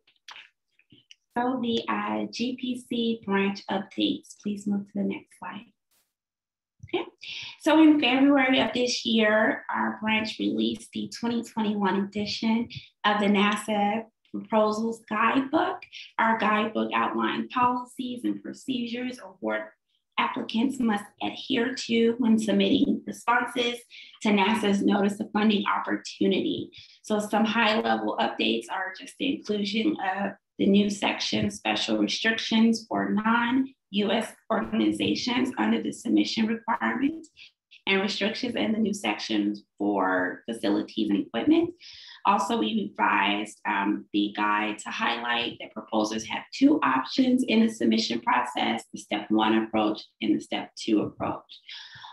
So the GPC branch updates, please move to the next slide. Okay. So in February of this year, our branch released the 2021 edition of the NASA Proposals Guidebook. Our guidebook outlined policies and procedures award applicants must adhere to when submitting responses to NASA's Notice of Funding Opportunity. So some high-level updates are just the inclusion of the new section, special restrictions for non-US organizations under the submission requirements, and restrictions in the new sections for facilities and equipment. Also, we revised the guide to highlight that proposers have two options in the submission process, the step 1 approach and the step 2 approach.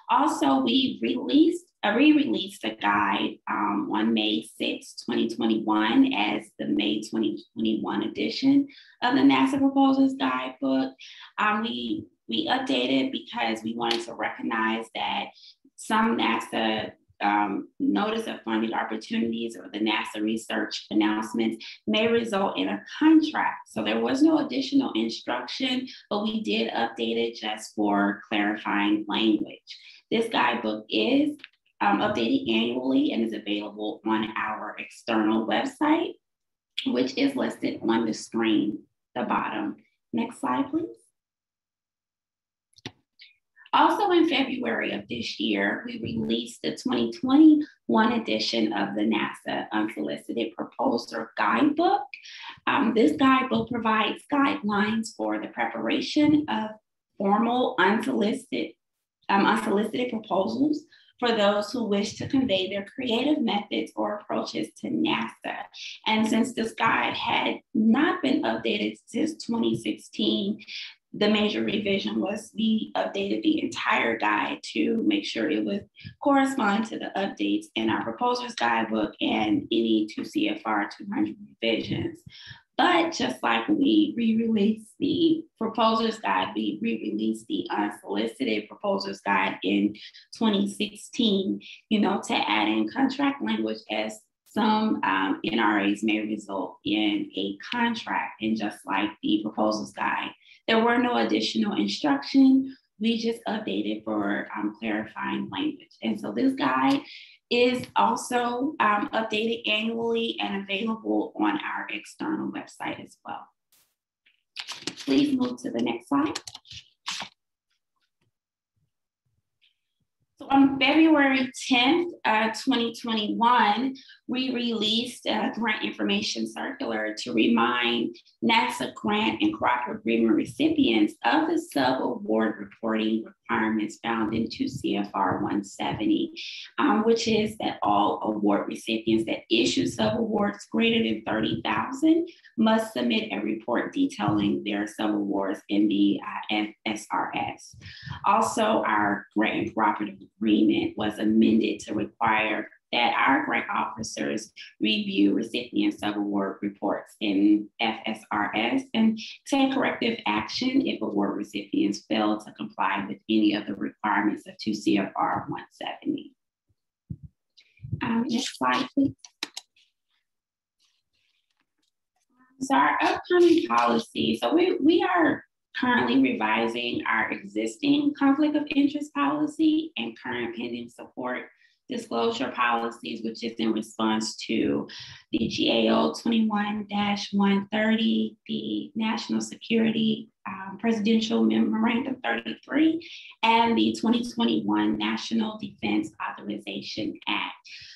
Also, we re-released the guide on May 6, 2021 as the May 2021 edition of the NASA Proposals Guidebook. We updated because we wanted to recognize that some NASA Notice of Funding Opportunities or the NASA research announcements may result in a contract. So there was no additional instruction, but we did update it just for clarifying language. This guidebook is updated annually and is available on our external website, which is listed on the screen, the bottom. Next slide, please. Also in February of this year, we released the 2021 edition of the NASA Unsolicited Proposal Guidebook. This guidebook provides guidelines for the preparation of formal unsolicited proposals for those who wish to convey their creative methods or approaches to NASA. And since this guide had not been updated since 2016, the major revision was we updated the entire guide to make sure it would correspond to the updates in our proposals guidebook and any 2 CFR 200 revisions. But just like we re-released the proposals guide, we re-released the unsolicited proposals guide in 2016, to add in contract language as some NRAs may result in a contract. And just like the proposals guide, there were no additional instruction. We just updated for clarifying language. And so this guide is also updated annually and available on our external website as well. Please move to the next slide. So on February 10th, 2021, we released a grant information circular to remind NASA grant and cooperative agreement recipients of the sub-award reporting requirements found in 2 CFR 170, which is that all award recipients that issue sub-awards greater than 30,000 must submit a report detailing their sub-awards in the SRS. Also, our grant and cooperative agreement was amended to require that our grant officers review recipients of award reports in FSRS and take corrective action if award recipients fail to comply with any of the requirements of 2 CFR 170. Next slide, please. So our upcoming policy, so we are currently revising our existing conflict of interest policy and current pending support disclosure policies, which is in response to the GAO 21-130, the National Security Presidential Memorandum 33, and the 2021 National Defense Authorization Act.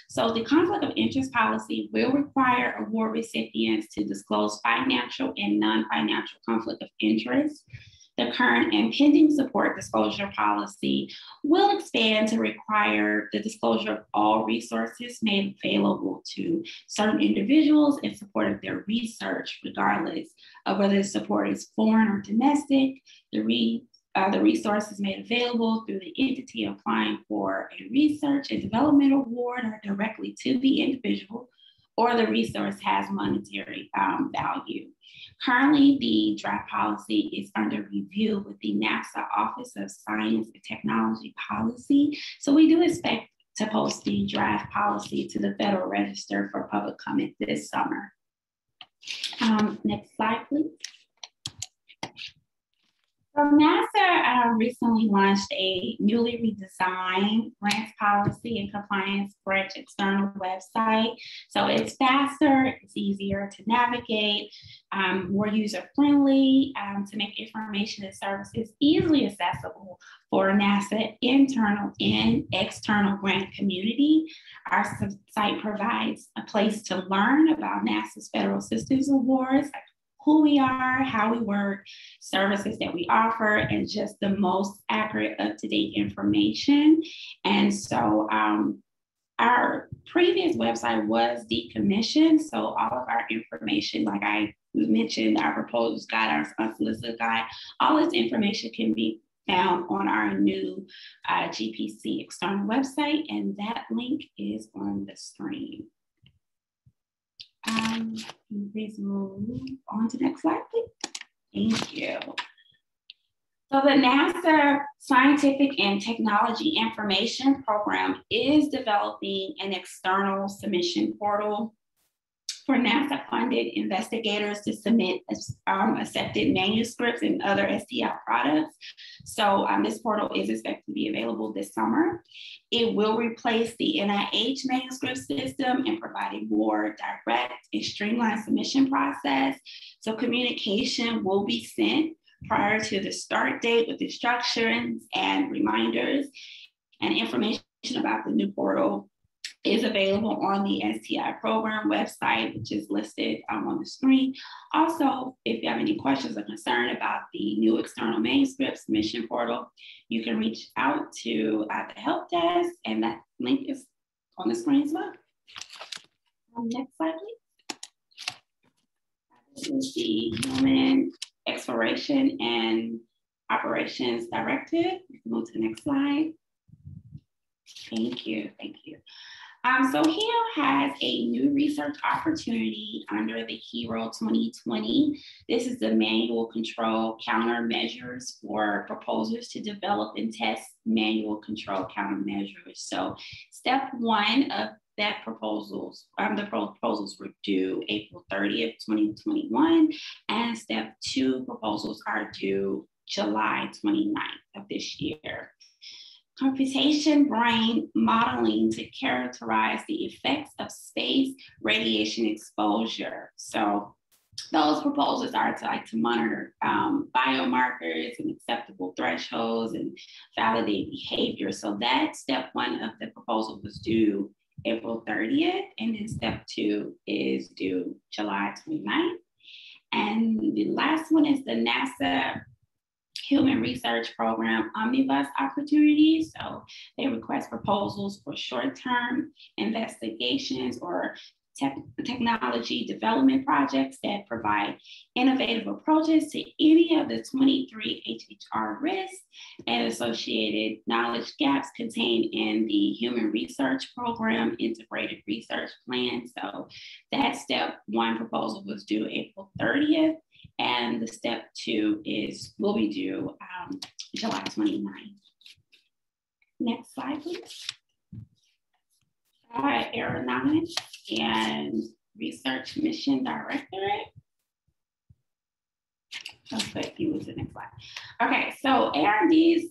So the conflict of interest policy will require award recipients to disclose financial and non-financial conflict of interest. The current and pending support disclosure policy will expand to require the disclosure of all resources made available to certain individuals in support of their research, regardless of whether the support is foreign or domestic. The resources made available through the entity applying for a research and development award or directly to the individual, or the resource has monetary value. Currently, the draft policy is under review with the NASA Office of Science and Technology Policy. So we do expect to post the draft policy to the Federal Register for public comment this summer. Next slide, please. So NASA recently launched a newly redesigned grants policy and compliance branch external website. So it's faster, it's easier to navigate, more user-friendly to make information and services easily accessible for NASA internal and external grant community. Our site provides a place to learn about NASA's federal assistance awards, like who we are, how we work, services that we offer, and just the most accurate, up-to-date information. And so our previous website was decommissioned. So all of our information, like I mentioned, our proposals guide, our unsolicited guide, all this information can be found on our new GPC external website, and that link is on the screen. Please move on to the next slide, please. Thank you. So the NASA Scientific and Technology Information Program is developing an external submission portal for NASA-funded investigators to submit accepted manuscripts and other STI products. So this portal is expected to be available this summer. It will replace the NIH manuscript system and provide a more direct and streamlined submission process. So communication will be sent prior to the start date with instructions and reminders, and information about the new portal is available on the STI program website, which is listed on the screen. Also, if you have any questions or concern about the new external manuscript submission portal, you can reach out to the help desk, and that link is on the screen as well. Next slide, please. This is the Human Exploration and Operations Directive. You can move to the next slide. Thank you, thank you. So HEO has a new research opportunity under the HERO 2020. This is the manual control countermeasures for proposers to develop and test manual control countermeasures. So step one of that the proposals were due April 30th, 2021, and step two proposals are due July 29th of this year. Computation brain modeling to characterize the effects of space radiation exposure. So those proposals are to monitor biomarkers and acceptable thresholds and validate behavior. So that step one of the proposal was due April 30th, and then step two is due July 29th. And the last one is the NASA Human Research Program Omnibus Opportunities. So they request proposals for short-term investigations or technology development projects that provide innovative approaches to any of the 23 HHR risks and associated knowledge gaps contained in the Human Research Program Integrated Research Plan. So that step 1 proposal was due April 30th, and the step 2 will be due July 29th. Next slide, please. Aeronautics and Research Mission Directorate. Okay, you move to the next slide. Okay, so ARD's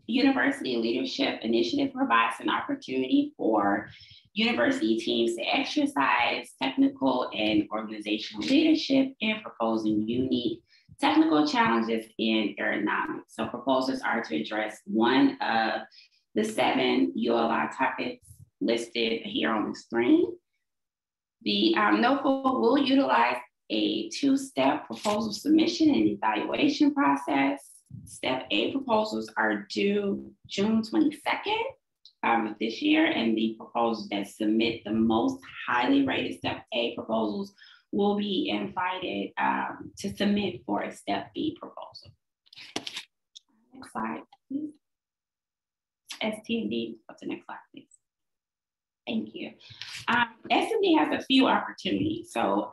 University Leadership Initiative provides an opportunity for university teams to exercise technical and organizational leadership in proposing unique technical challenges in aeronautics. So proposals are to address one of the 7 ULI topics listed here on the screen. The NOFA will utilize a 2-step proposal submission and evaluation process. Step A proposals are due June 22nd of this year, and the proposals that submit the most highly rated Step A proposals will be invited to submit for a Step B proposal. Next slide, please. STD, what's the next slide, please? Thank you. SMD has a few opportunities. So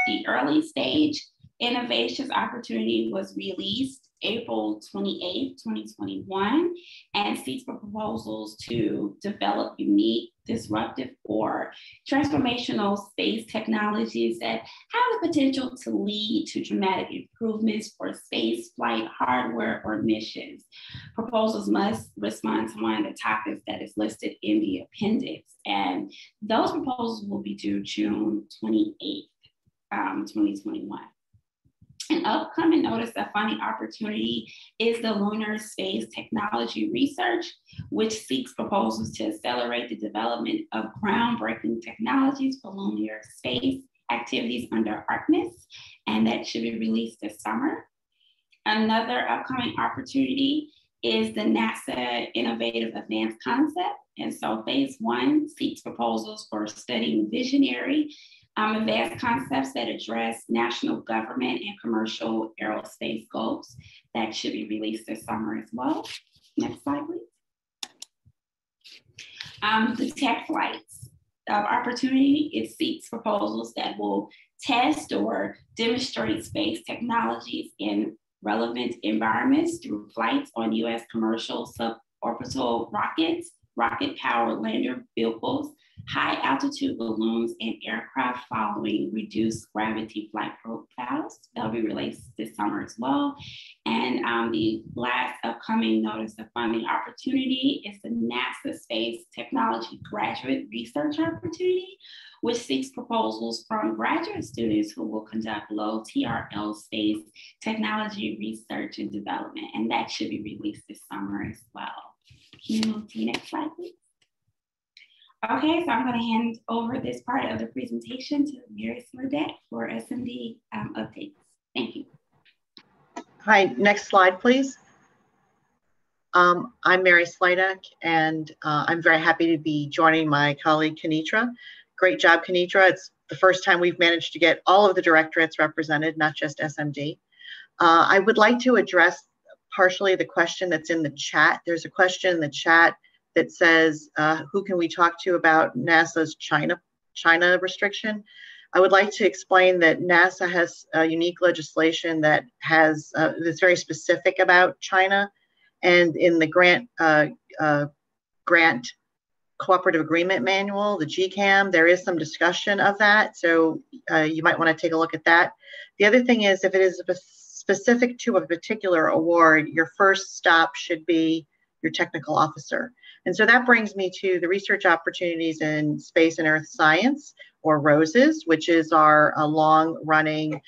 the early stage innovations opportunity was released April 28, 2021, and seeks for proposals to develop unique, disruptive, or transformational space technologies that have the potential to lead to dramatic improvements for space flight hardware or missions. Proposals must respond to one of the topics that is listed in the appendix, and those proposals will be due June 28th, 2021. An upcoming notice of funding opportunity is the Lunar Space Technology Research, which seeks proposals to accelerate the development of groundbreaking technologies for lunar space activities under ARCNIS, and that should be released this summer. Another upcoming opportunity is the NASA Innovative Advanced Concept. And so phase 1 seeks proposals for studying visionary advanced concepts that address national government and commercial aerospace goals. That should be released this summer as well. Next slide, please. The tech flights opportunity, it seeks proposals that will test or demonstrate space technologies in relevant environments through flights on U.S. commercial suborbital rockets, rocket-powered lander vehicles, high-altitude balloons, and aircraft following reduced gravity flight profiles. That'll be released this summer as well. And the last upcoming notice of funding opportunity is the NASA Space Technology Graduate Research Opportunity, which seeks proposals from graduate students who will conduct low TRL space technology research and development. And that should be released this summer as well. Can you move to the next slide, please? Okay, so I'm going to hand over this part of the presentation to Mary Sladek for SMD updates. Thank you. Hi, next slide, please. I'm Mary Sladek, and I'm very happy to be joining my colleague, Kenitra. Great job, Kenitra. It's the first time we've managed to get all of the directorates represented, not just SMD. I would like to address partially the question that's in the chat. There's a question in the chat that says, who can we talk to about NASA's China restriction? I would like to explain that NASA has unique legislation that has that's very specific about China, and in the grant cooperative agreement manual, the GCAM, there is some discussion of that, so you might want to take a look at that. The other thing is, if it is specific to a particular award, your first stop should be your technical officer. And so that brings me to the research opportunities in space and earth science, or ROSES, which is our long-running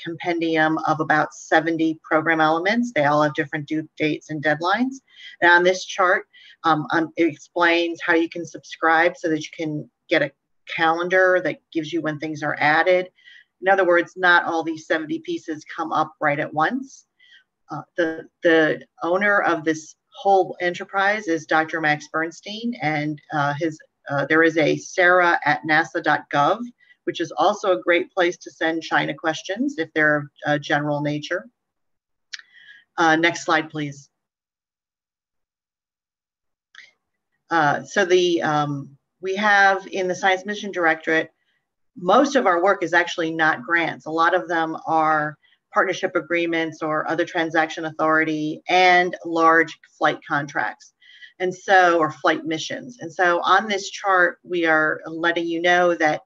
compendium of about 70 program elements. They all have different due dates and deadlines. And on this chart, it explains how you can subscribe so that you can get a calendar that gives you when things are added. In other words, not all these 70 pieces come up right at once. The owner of this whole enterprise is Dr. Max Bernstein, and his there is a sarah@nasa.gov, which is also a great place to send China questions if they're general nature. Next slide, please. We have in the Science Mission Directorate, most of our work is actually not grants. A lot of them are partnership agreements or other transaction authority and large flight contracts. And so, or flight missions. And so on this chart, we are letting you know that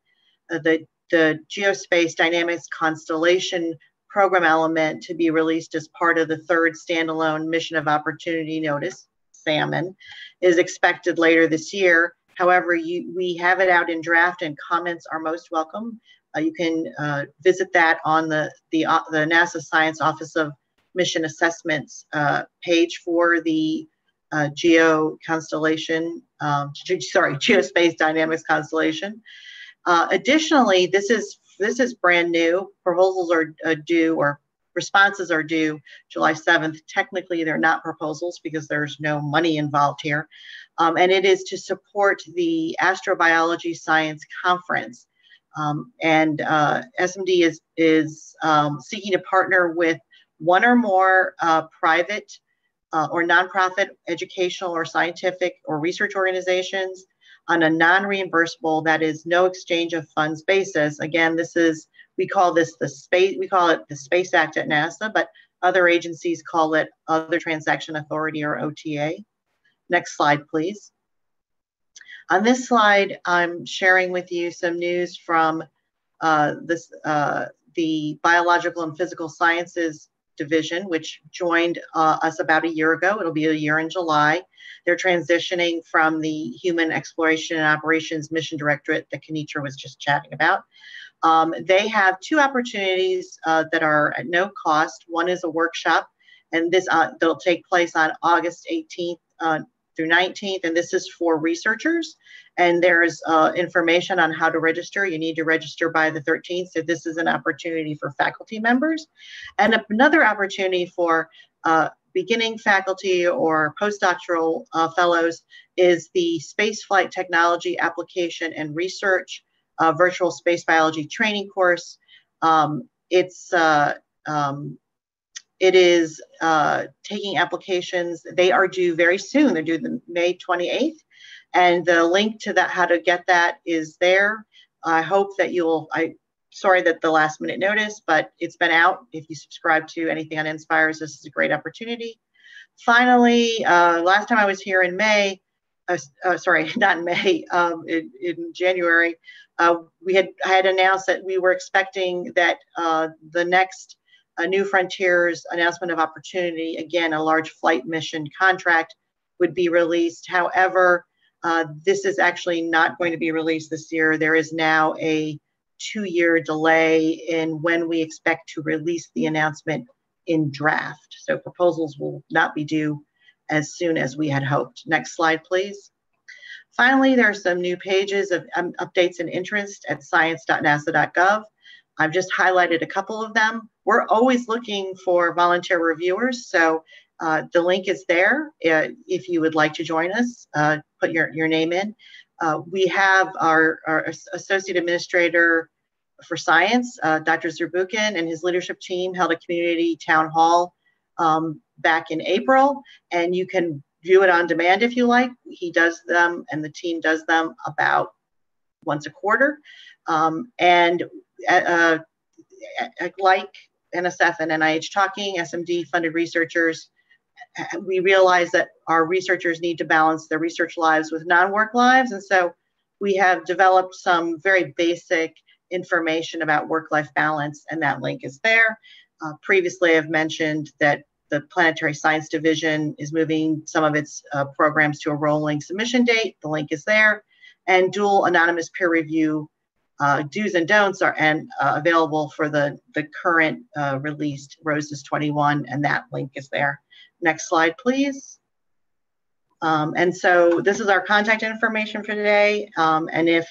the Geospace Dynamics Constellation program element to be released as part of the third standalone Mission of Opportunity Notice, SAMON, is expected later this year. However, we have it out in draft and comments are most welcome. You can visit that on the NASA Science Office of Mission Assessments page for the Geospace Dynamics Constellation. Additionally, this is brand new. Proposals are due, or responses are due July 7th. Technically, they're not proposals because there's no money involved here. And it is to support the Astrobiology Science Conference. SMD is seeking to partner with one or more private or nonprofit educational or scientific or research organizations on a non-reimbursable, that is no exchange of funds basis. Again, we call it the Space Act at NASA, but other agencies call it Other Transaction Authority, or OTA. Next slide, please. On this slide, I'm sharing with you some news from the Biological and Physical Sciences Division, which joined us about a year ago. It'll be a year in July. They're transitioning from the Human Exploration and Operations Mission Directorate that Kenitra was just chatting about. They have two opportunities that are at no cost. One is a workshop, and this that'll take place on August 18th through 19th, and this is for researchers. And there's information on how to register. You need to register by the 13th, so this is an opportunity for faculty members. And another opportunity for beginning faculty or postdoctoral fellows is the Spaceflight Technology Application and Research Virtual Space Biology Training course. It is taking applications. They are due very soon. They're due the May 28th. And the link to that, how to get that, is there. I hope that sorry that the last minute notice, but it's been out. If you subscribe to anything on Inspires, this is a great opportunity. Finally, last time I was here in May, sorry, not in May, in January, I had announced that we were expecting that the next New Frontiers announcement of opportunity, again, a large flight mission contract, would be released. However, this is actually not going to be released this year. There is now a 2-year delay in when we expect to release the announcement in draft. So proposals will not be due as soon as we had hoped. Next slide, please. Finally, there are some new pages of updates and interest at science.nasa.gov. I've just highlighted a couple of them. We're always looking for volunteer reviewers, so the link is there if you would like to join us. Put your name in. We have our Associate Administrator for Science, Dr. Zerbukin, and his leadership team held a community town hall back in April, and you can view it on demand if you like. He does them, and the team does them about once a quarter. Like NSF and NIH Talking, SMD funded researchers, we realize that our researchers need to balance their research lives with non-work lives. And so we have developed some very basic information about work-life balance, and that link is there. Previously, I've mentioned that the Planetary Science Division is moving some of its programs to a rolling submission date. The link is there. And dual anonymous peer review do's and don'ts are available for the current released ROSES 21, and that link is there. Next slide, please. And so this is our contact information for today. And if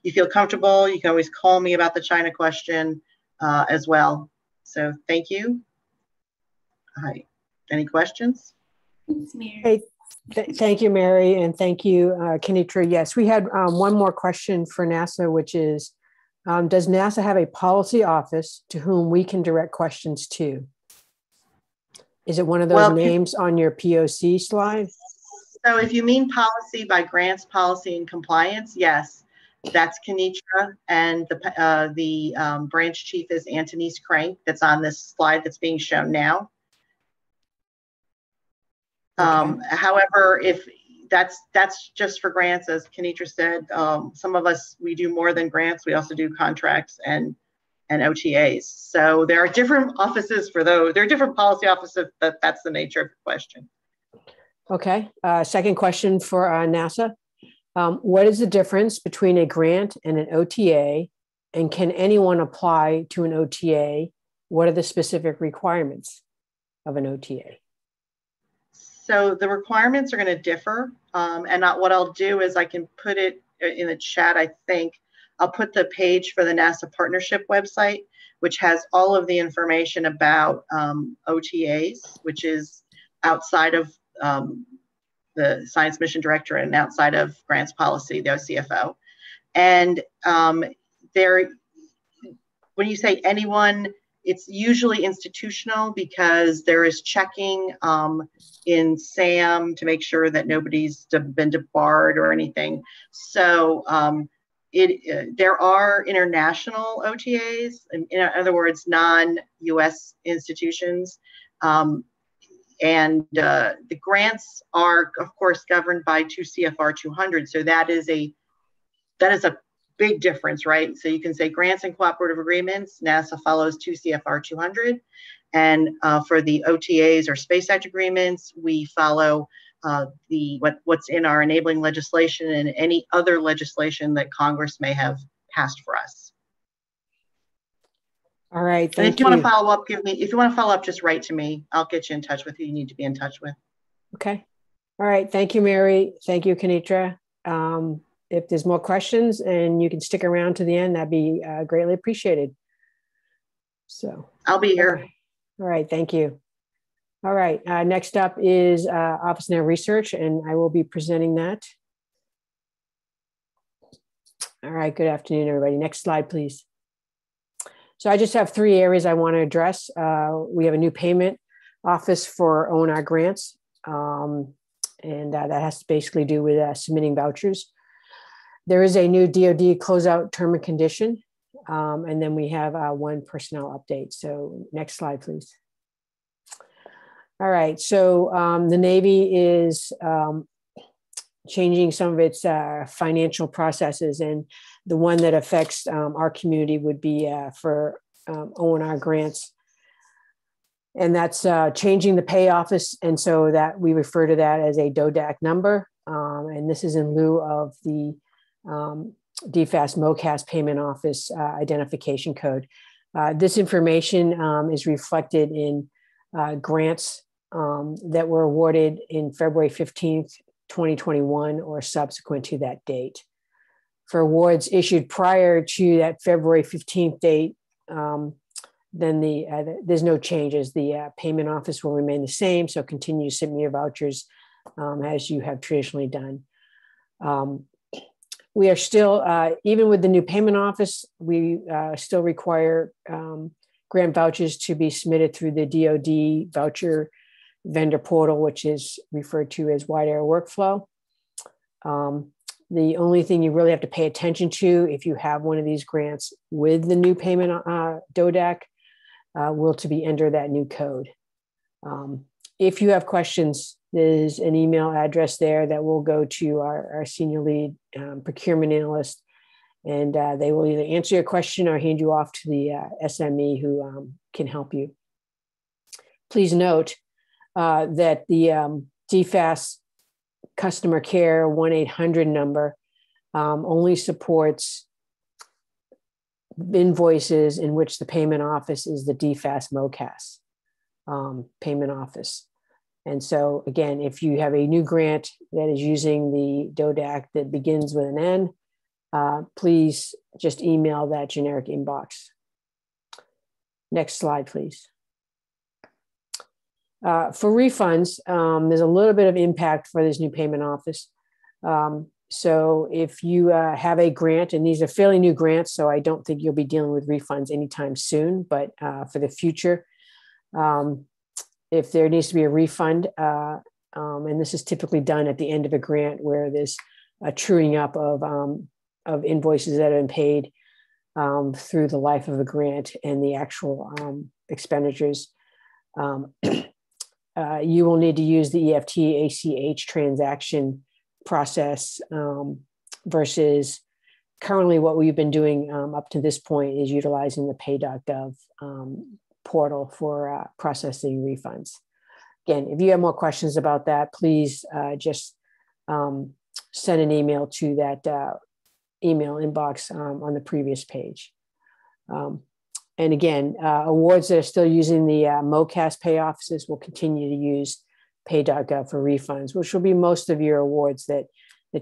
you feel comfortable, you can always call me about the China question as well. So thank you. Hi. Any questions? Thanks, Mary. Hey, Thank you, Mary, and thank you, Kenitra. Yes, we had one more question for NASA, which is, does NASA have a policy office to whom we can direct questions to? Is it one of those names on your POC slide? So if you mean policy by grants, policy, and compliance, yes, that's Kenitra, and the branch chief is Antonise Crank. That's on this slide that's being shown now. Okay. However, if that's just for grants, as Kenitra said, some of us, we do more than grants. We also do contracts and OTAs. So there are different offices for those. There are different policy offices. That's the nature of the question. Okay. Second question for NASA. What is the difference between a grant and an OTA? And can anyone apply to an OTA? What are the specific requirements of an OTA? So the requirements are going to differ. And what I'll do is I can put it in the chat, I think. I'll put the page for the NASA partnership website, which has all of the information about OTAs, which is outside of the Science Mission Director and outside of grants policy, the OCFO. And when you say anyone, it's usually institutional because there is checking in SAM to make sure that nobody's been debarred or anything. So there are international OTAs, in other words, non-US institutions. And the grants are, of course, governed by 2 CFR 200. So that is a big difference, right? So you can say grants and cooperative agreements, NASA follows 2 CFR 200. And for the OTAs or Space Act agreements, we follow what's in our enabling legislation and any other legislation that Congress may have passed for us. All right, and if you want to follow up, if you want to follow up, just write to me. I'll get you in touch with who you need to be in touch with. Okay. All right. Thank you, Mary. Thank you, Kenitra. If there's more questions and you can stick around to the end, that'd be greatly appreciated. So I'll be here. All right. Thank you. All right. Next up is Office Now Research, and I will be presenting that. All right. Good afternoon, everybody. Next slide, please. So I just have 3 areas I want to address. We have a new payment office for O&R grants, and that has to basically do with submitting vouchers. There is a new DoD closeout term and condition, and then we have one personnel update. So next slide, please. All right, so the Navy is changing some of its financial processes, and the one that affects our community would be for O&R grants. And that's changing the pay office. And so that we refer to that as a DODAC number. And this is in lieu of the DFAS MOCAS payment office identification code. This information is reflected in grants that were awarded in February 15th, 2021 or subsequent to that date. For awards issued prior to that February 15th date, then there's no changes. The payment office will remain the same, so continue to submit your vouchers as you have traditionally done. We are still, even with the new payment office, we still require grant vouchers to be submitted through the DoD voucher vendor portal, which is referred to as Wide Area Workflow. The only thing you really have to pay attention to if you have one of these grants with the new payment DODAC will to be enter that new code. If you have questions, there's an email address there that will go to our senior lead procurement analyst, and they will either answer your question or hand you off to the SME who can help you. Please note that the DFAS customer care 1-800 number only supports invoices in which the payment office is the DFAS MOCAS payment office. And so again, if you have a new grant that is using the DODAC that begins with an N, please just email that generic inbox. Next slide, please. For refunds, there's a little bit of impact for this new payment office. So if you have a grant, and these are fairly new grants, so I don't think you'll be dealing with refunds anytime soon, but for the future, if there needs to be a refund, and this is typically done at the end of a grant where there's a truing up of invoices that have been paid through the life of a grant and the actual expenditures, you will need to use the EFT ACH transaction process versus currently what we've been doing up to this point is utilizing the pay.gov portal for processing refunds. Again, if you have more questions about that, please just send an email to that email inbox on the previous page. And again, awards that are still using the MoCast pay offices will continue to use pay.gov for refunds, which will be most of your awards that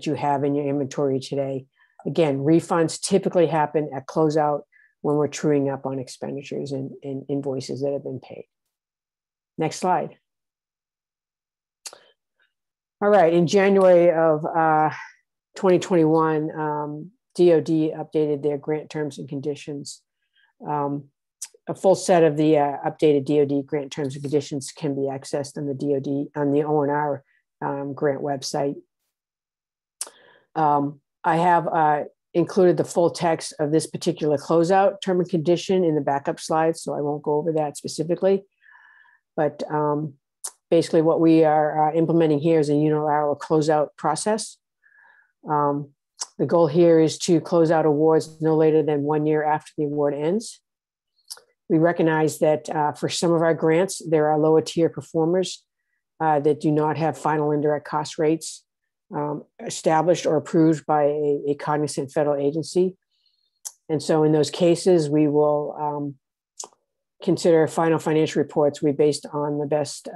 you have in your inventory today. Again, refunds typically happen at closeout when we're truing up on expenditures and invoices that have been paid. Next slide. All right, in January of 2021, DoD updated their grant terms and conditions. A full set of the updated DoD grant terms and conditions can be accessed on the DoD, on the ONR grant website. I have included the full text of this particular closeout term and condition in the backup slides, so I won't go over that specifically. But basically what we are implementing here is a unilateral closeout process. The goal here is to close out awards no later than 1 year after the award ends. We recognize that for some of our grants, there are lower tier performers that do not have final indirect cost rates established or approved by a cognizant federal agency. And so in those cases, we will consider final financial reports we based on the best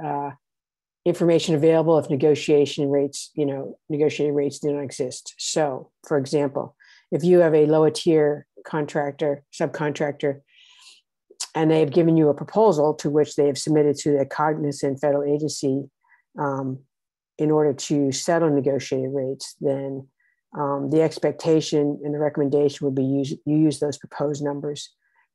information available if negotiated rates do not exist. So for example, if you have a lower tier subcontractor, and they have given you a proposal to which they have submitted to the cognizant federal agency in order to settle negotiated rates, then the expectation and the recommendation would be you use those proposed numbers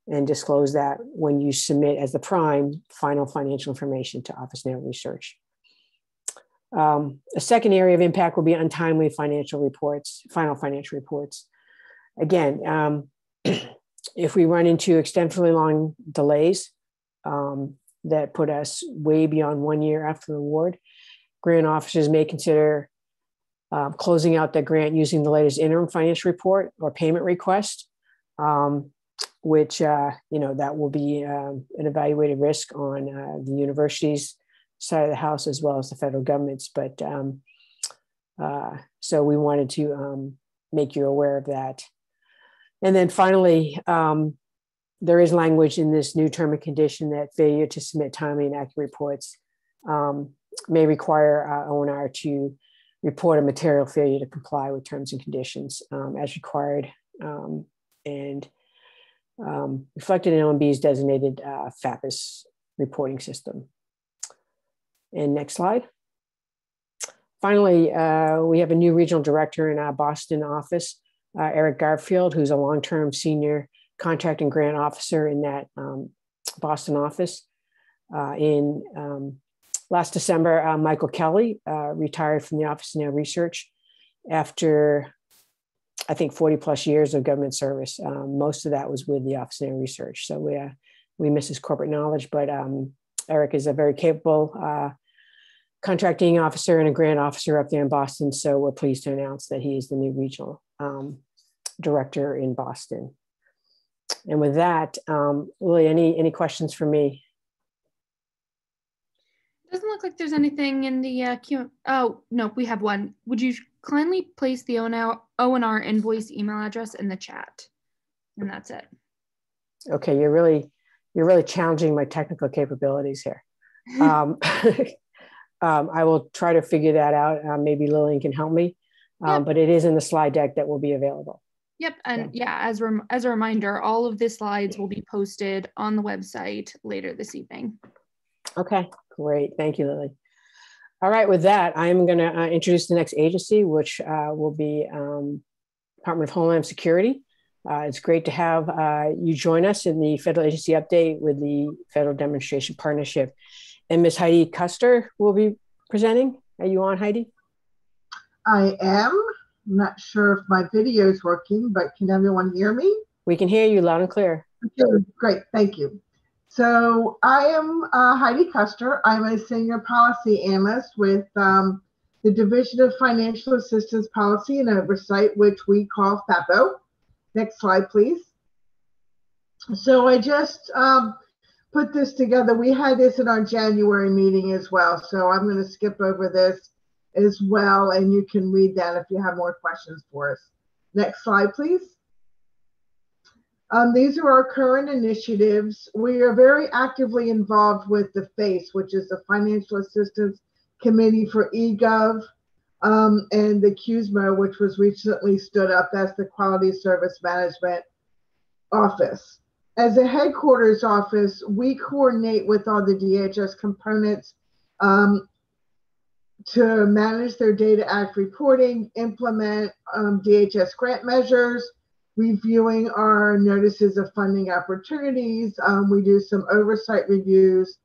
and disclose that when you submit as the prime final financial information to Office of Naval Research. A second area of impact will be untimely financial reports, final financial reports. Again, if we run into extensively long delays that put us way beyond 1 year after the award, grant officers may consider closing out the grant using the latest interim financial report or payment request, which that will be an evaluated risk on the university's side of the house as well as the federal government's. But so we wanted to make you aware of that. And then finally, there is language in this new term and condition that failure to submit timely and accurate reports may require ONR to report a material failure to comply with terms and conditions as required and reflected in OMB's designated FAPPG reporting system. And next slide. Finally, we have a new regional director in our Boston office, Eric Garfield, who's a long-term senior contract and grant officer in that Boston office. Last December, Michael Kelly retired from the Office of Naval Research after, I think, 40 plus years of government service. Most of that was with the Office of Naval Research. So we miss his corporate knowledge, but Eric is a very capable contracting officer and a grant officer up there in Boston. So we're pleased to announce that he is the new regional director in Boston. And with that, Lily, any questions for me? Doesn't look like there's anything in the queue. Oh, no, we have one. Would you kindly place the ONR invoice email address in the chat? And that's it. Okay, you're really challenging my technical capabilities here. I will try to figure that out. Maybe Lillian can help me, but it is in the slide deck that will be available. Yep, and yeah, as a reminder, all of the slides will be posted on the website later this evening. Okay, Great. Thank you, Lily. All right, with that, I'm going to introduce the next agency, which will be Department of Homeland Security. It's great to have you join us in the Federal Agency Update with the Federal Demonstration Partnership. And Ms. Heidi Custer will be presenting. Are you on, Heidi? I am. I'm not sure if my video is working, but can everyone hear me? We can hear you loud and clear. Okay, great, thank you. So I am Heidi Custer. I'm a senior policy analyst with the Division of Financial Assistance Policy and Oversight, which we call FAPPO. Next slide, please. So I just put this together. We had this in our January meeting as well. So I'm going to skip over this as well, and you can read that if you have more questions for us. Next slide, please. These are our current initiatives. We are very actively involved with the FACE, which is the Financial Assistance Committee for eGov, and the QSMO, which was recently stood up as the Quality Service Management Office. As a headquarters office, we coordinate with all the DHS components to manage their Data Act reporting, implement DHS grant measures, reviewing our notices of funding opportunities. We do some oversight reviews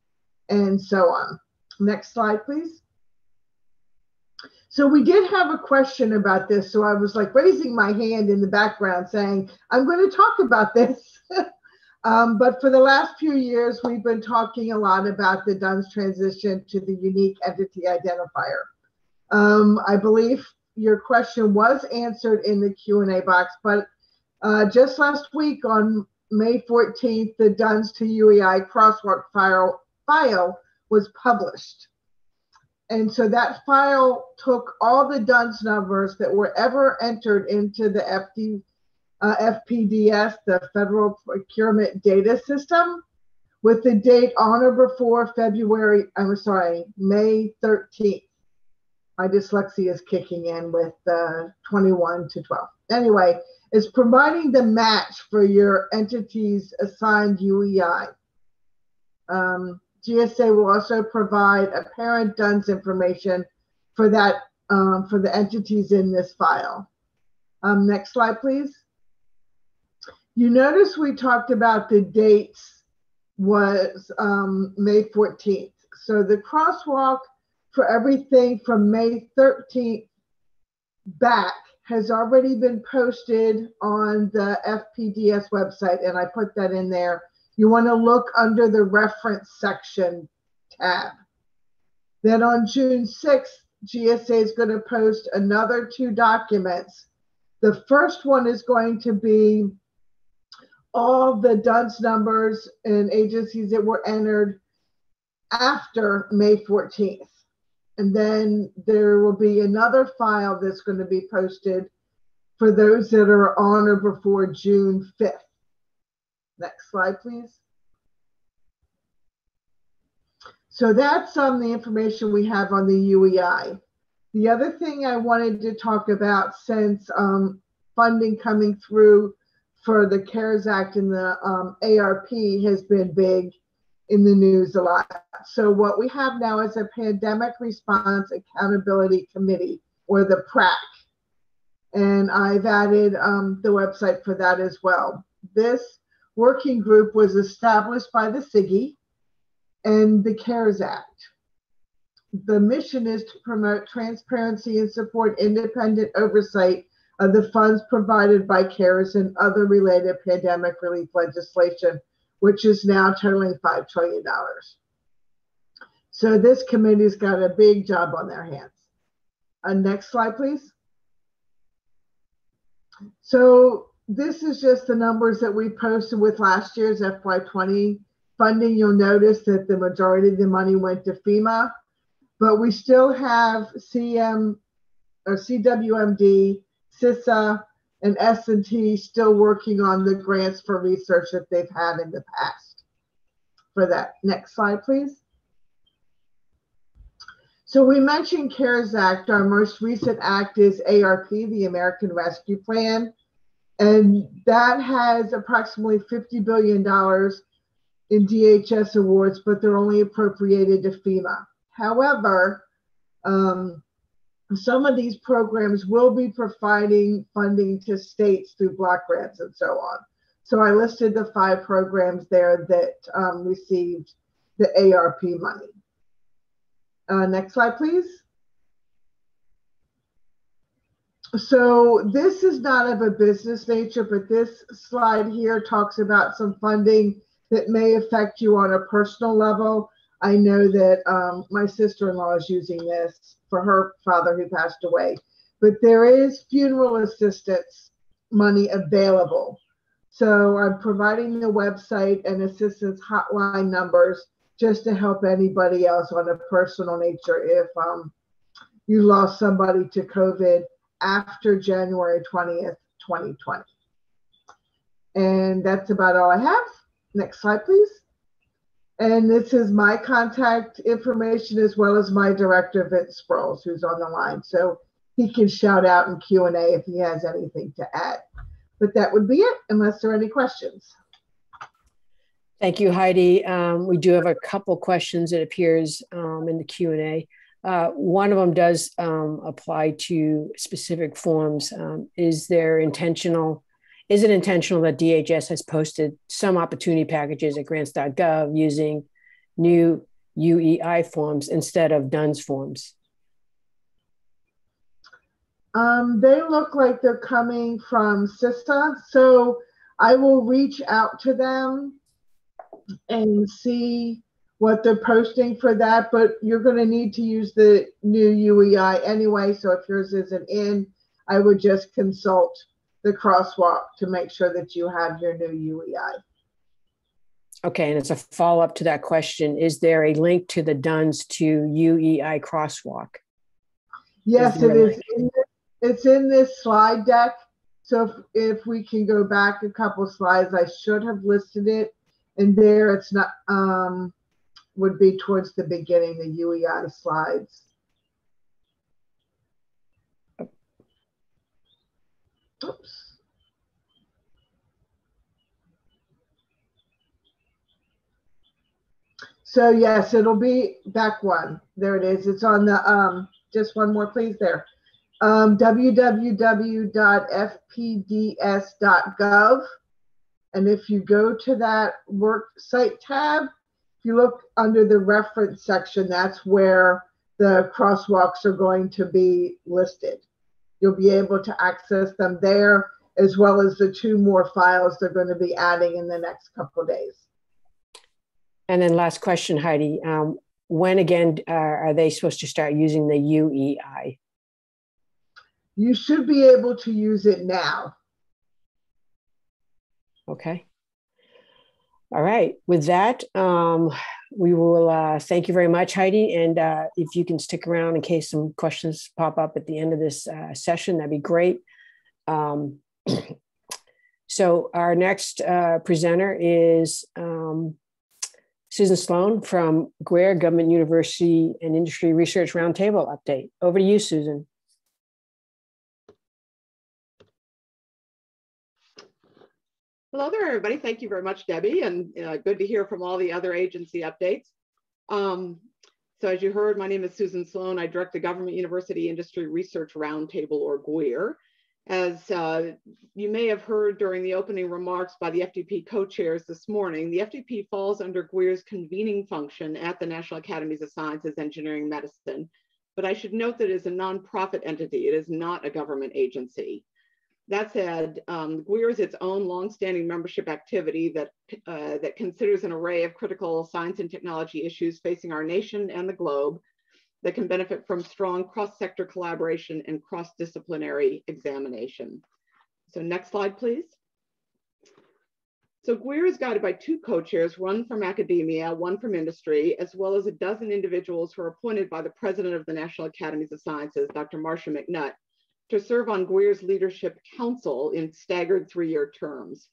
and so on. Next slide, please. So we did have a question about this. So I was like raising my hand in the background saying, I'm going to talk about this. But for the last few years, we've been talking a lot about the DUNS transition to the unique entity identifier. I believe your question was answered in the Q&A box, but just last week on May 14th, the DUNS to UEI crosswalk file was published. And so that file took all the DUNS numbers that were ever entered into the FPDS, the Federal Procurement Data System, with the date on or before May 13th. My dyslexia is kicking in with 21 to 12. Anyway, it's providing the match for your entity's assigned UEI. GSA will also provide apparent DUNS information for that for the entities in this file. Next slide, please. You notice we talked about the dates was May 14th. So the crosswalk for everything from May 13th back has already been posted on the FPDS website, and I put that in there. You want to look under the reference section tab. Then on June 6th, GSA is going to post another 2 documents. The first one is going to be all the DUNS numbers and agencies that were entered after May 14th. And then there will be another file that's going to be posted for those that are on or before June 5th. Next slide, please. So that's the information we have on the UEI. The other thing I wanted to talk about, since funding coming through for the CARES Act and the ARP has been big in the news a lot. So what we have now is a Pandemic Response Accountability Committee, or the PRAC. And I've added the website for that as well. This working group was established by the SIGI and the CARES Act. The mission is to promote transparency and support independent oversight of the funds provided by CARES and other related pandemic relief legislation, which is now totaling $5 trillion. So this committee's got a big job on their hands. Next slide, please. So this is just the numbers that we posted with last year's FY20 funding. You'll notice that the majority of the money went to FEMA, but we still have CWMD, CISA, and S&T still working on the grants for research that they've had in the past for that. Next slide, please. So we mentioned CARES Act. Our most recent act is ARP, the American Rescue Plan. And that has approximately $50 billion in DHS awards, but they're only appropriated to FEMA. However, some of these programs will be providing funding to states through block grants and so on. So I listed the 5 programs there that received the ARP money. Next slide, please. So this is not of a business nature, but this slide here talks about some funding that may affect you on a personal level. I know that my sister-in-law is using this for her father who passed away, but there is funeral assistance money available. So I'm providing the website and assistance hotline numbers just to help anybody else on a personal nature if you lost somebody to COVID after January 20th, 2020. And that's about all I have. Next slide, please. And this is my contact information as well as my director, Vince Sproles, who's on the line. So he can shout out in Q&A if he has anything to add. But that would be it, unless there are any questions. Thank you, Heidi. We do have a couple questions, it appears, in the Q&A. One of them does apply to specific forms. Is it intentional that DHS has posted some opportunity packages at grants.gov using new UEI forms instead of DUNS forms? They look like they're coming from SISTA, so I will reach out to them and see what they're posting for that, but you're going to need to use the new UEI anyway, so if yours isn't in, I would just consult the crosswalk to make sure that you have your new UEI. Okay, and as a follow-up to that question, is there a link to the DUNS to UEI crosswalk? Yes, it is. It's in this slide deck. So if we can go back a couple slides, I should have listed it. And there it's not, would be towards the beginning, the UEI slides. Oops. So yes, it'll be back one. There it is. It's on the, just one more, please, there. www.fpds.gov. And if you go to that work site tab, if you look under the reference section, that's where the crosswalks are going to be listed. You'll be able to access them there, as well as the 2 more files they're going to be adding in the next couple of days. And then last question, Heidi, when again are they supposed to start using the UEI? You should be able to use it now. Okay. All right. With that, we will thank you very much, Heidi. And if you can stick around in case some questions pop up at the end of this session, that'd be great. So our next presenter is Susan Sloan from GWER, Government University and Industry Research Roundtable update. Over to you, Susan. Hello there, everybody. Thank you very much, Debbie, and good to hear from all the other agency updates. So as you heard, my name is Susan Sloan. I direct the Government University Industry Research Roundtable, or GWER. As you may have heard during the opening remarks by the FDP co-chairs this morning, the FDP falls under GWER's convening function at the National Academies of Sciences, Engineering, Medicine. But I should note that it is a nonprofit entity. It is not a government agency. That said, GWER is its own longstanding membership activity that considers an array of critical science and technology issues facing our nation and the globe that can benefit from strong cross-sector collaboration and cross-disciplinary examination. So next slide, please. So GWER is guided by 2 co-chairs, one from academia, one from industry, as well as a dozen individuals who are appointed by the president of the National Academies of Sciences, Dr. Marcia McNutt, to serve on GWER's Leadership Council in staggered 3-year terms.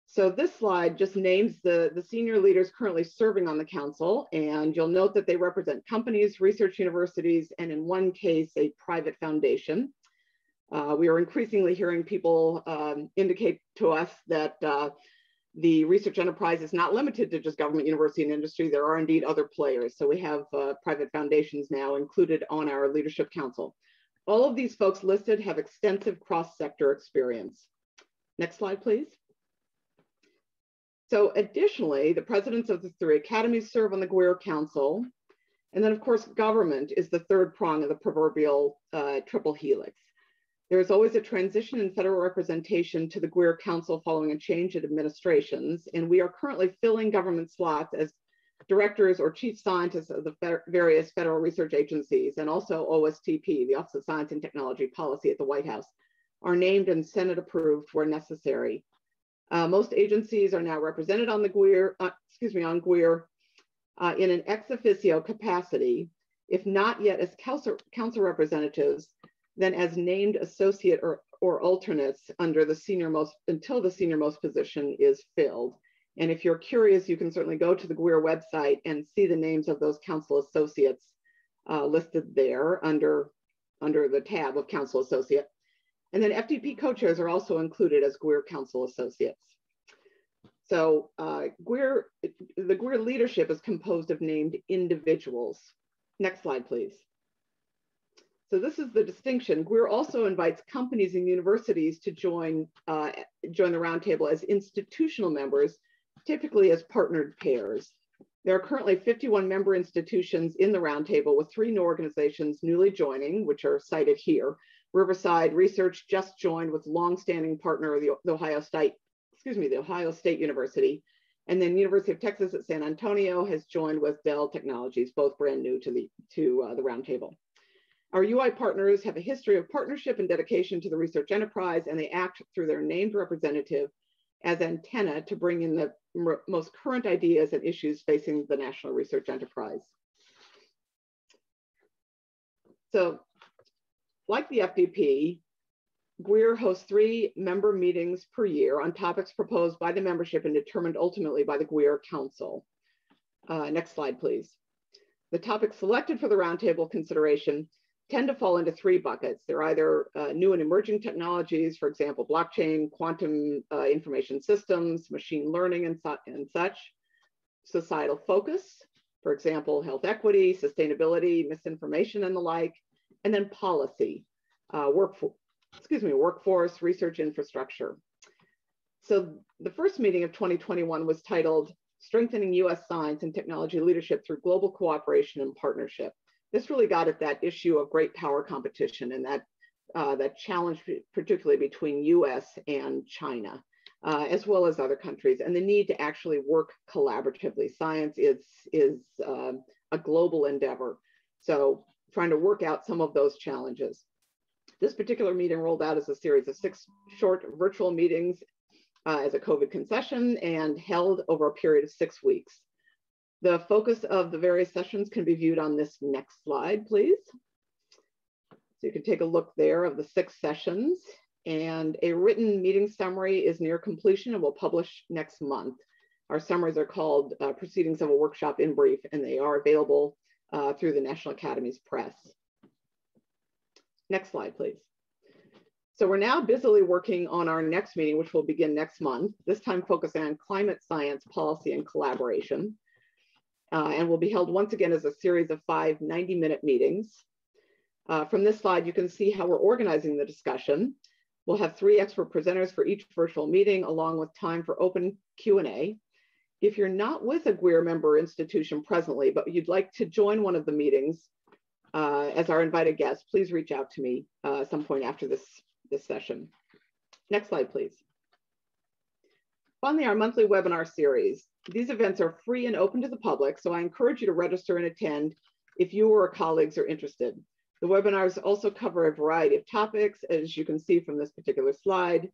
So this slide just names the senior leaders currently serving on the council, and you'll note that they represent companies, research universities, and in one case, a private foundation. We are increasingly hearing people indicate to us that The research enterprise is not limited to just government, university, and industry. There are indeed other players. So we have private foundations now included on our leadership council. All of these folks listed have extensive cross-sector experience. Next slide, please. So additionally, the presidents of the 3 academies serve on the GWIR Council. And then of course, government is the third prong of the proverbial triple helix. There is always a transition in federal representation to the GWIR Council following a change in administrations. And we are currently filling government slots as directors or chief scientists of the various federal research agencies, and also OSTP, the Office of Science and Technology Policy at the White House, are named and Senate approved where necessary. Most agencies are now represented on the GWIR, on GWIR in an ex officio capacity, if not yet as council representatives, then as named associate or alternates under the until the senior most position is filled. And if you're curious, you can certainly go to the GWIR website and see the names of those council associates listed there under the tab of council associate. And then FDP co-chairs are also included as GWIR council associates. So the GWIR leadership is composed of named individuals. Next slide, please. So this is the distinction. GWIR also invites companies and universities to join the roundtable as institutional members, typically as partnered pairs. There are currently 51 member institutions in the roundtable, with 3 new organizations newly joining, which are cited here. Riverside Research just joined with longstanding partner of the Ohio State University. And then University of Texas at San Antonio has joined with Dell Technologies, both brand new to the roundtable. Our UI partners have a history of partnership and dedication to the research enterprise, and they act through their named representative as antenna to bring in the most current ideas and issues facing the national research enterprise. So, like the FDP, GWIR hosts 3 member meetings per year on topics proposed by the membership and determined ultimately by the GWIR Council. Next slide, please. The topics selected for the roundtable consideration tend to fall into 3 buckets. They're either new and emerging technologies, for example, blockchain, quantum information systems, machine learning, and such. Societal focus, for example, health equity, sustainability, misinformation, and the like. And then policy, workforce, research infrastructure. So the first meeting of 2021 was titled Strengthening U.S. Science and Technology Leadership Through Global Cooperation and Partnership. This really got at that issue of great power competition and that challenge, particularly between US and China, as well as other countries, and the need to actually work collaboratively. Science is a global endeavor. So trying to work out some of those challenges. This particular meeting rolled out as a series of 6 short virtual meetings as a COVID concession and held over a period of 6 weeks. The focus of the various sessions can be viewed on this next slide, please. So you can take a look there of the 6 sessions, and a written meeting summary is near completion and will publish next month. Our summaries are called Proceedings of a Workshop in Brief, and they are available through the National Academies Press. Next slide, please. So we're now busily working on our next meeting, which will begin next month, this time focusing on climate science, policy, and collaboration. And will be held once again as a series of 5 90-minute meetings. From this slide, you can see how we're organizing the discussion. We'll have 3 expert presenters for each virtual meeting, along with time for open Q&A. If you're not with a GWIR member institution presently, but you'd like to join one of the meetings as our invited guest, please reach out to me at some point after this session. Next slide, please. Finally, our monthly webinar series. These events are free and open to the public, so I encourage you to register and attend if you or colleagues are interested. The webinars also cover a variety of topics, as you can see from this particular slide.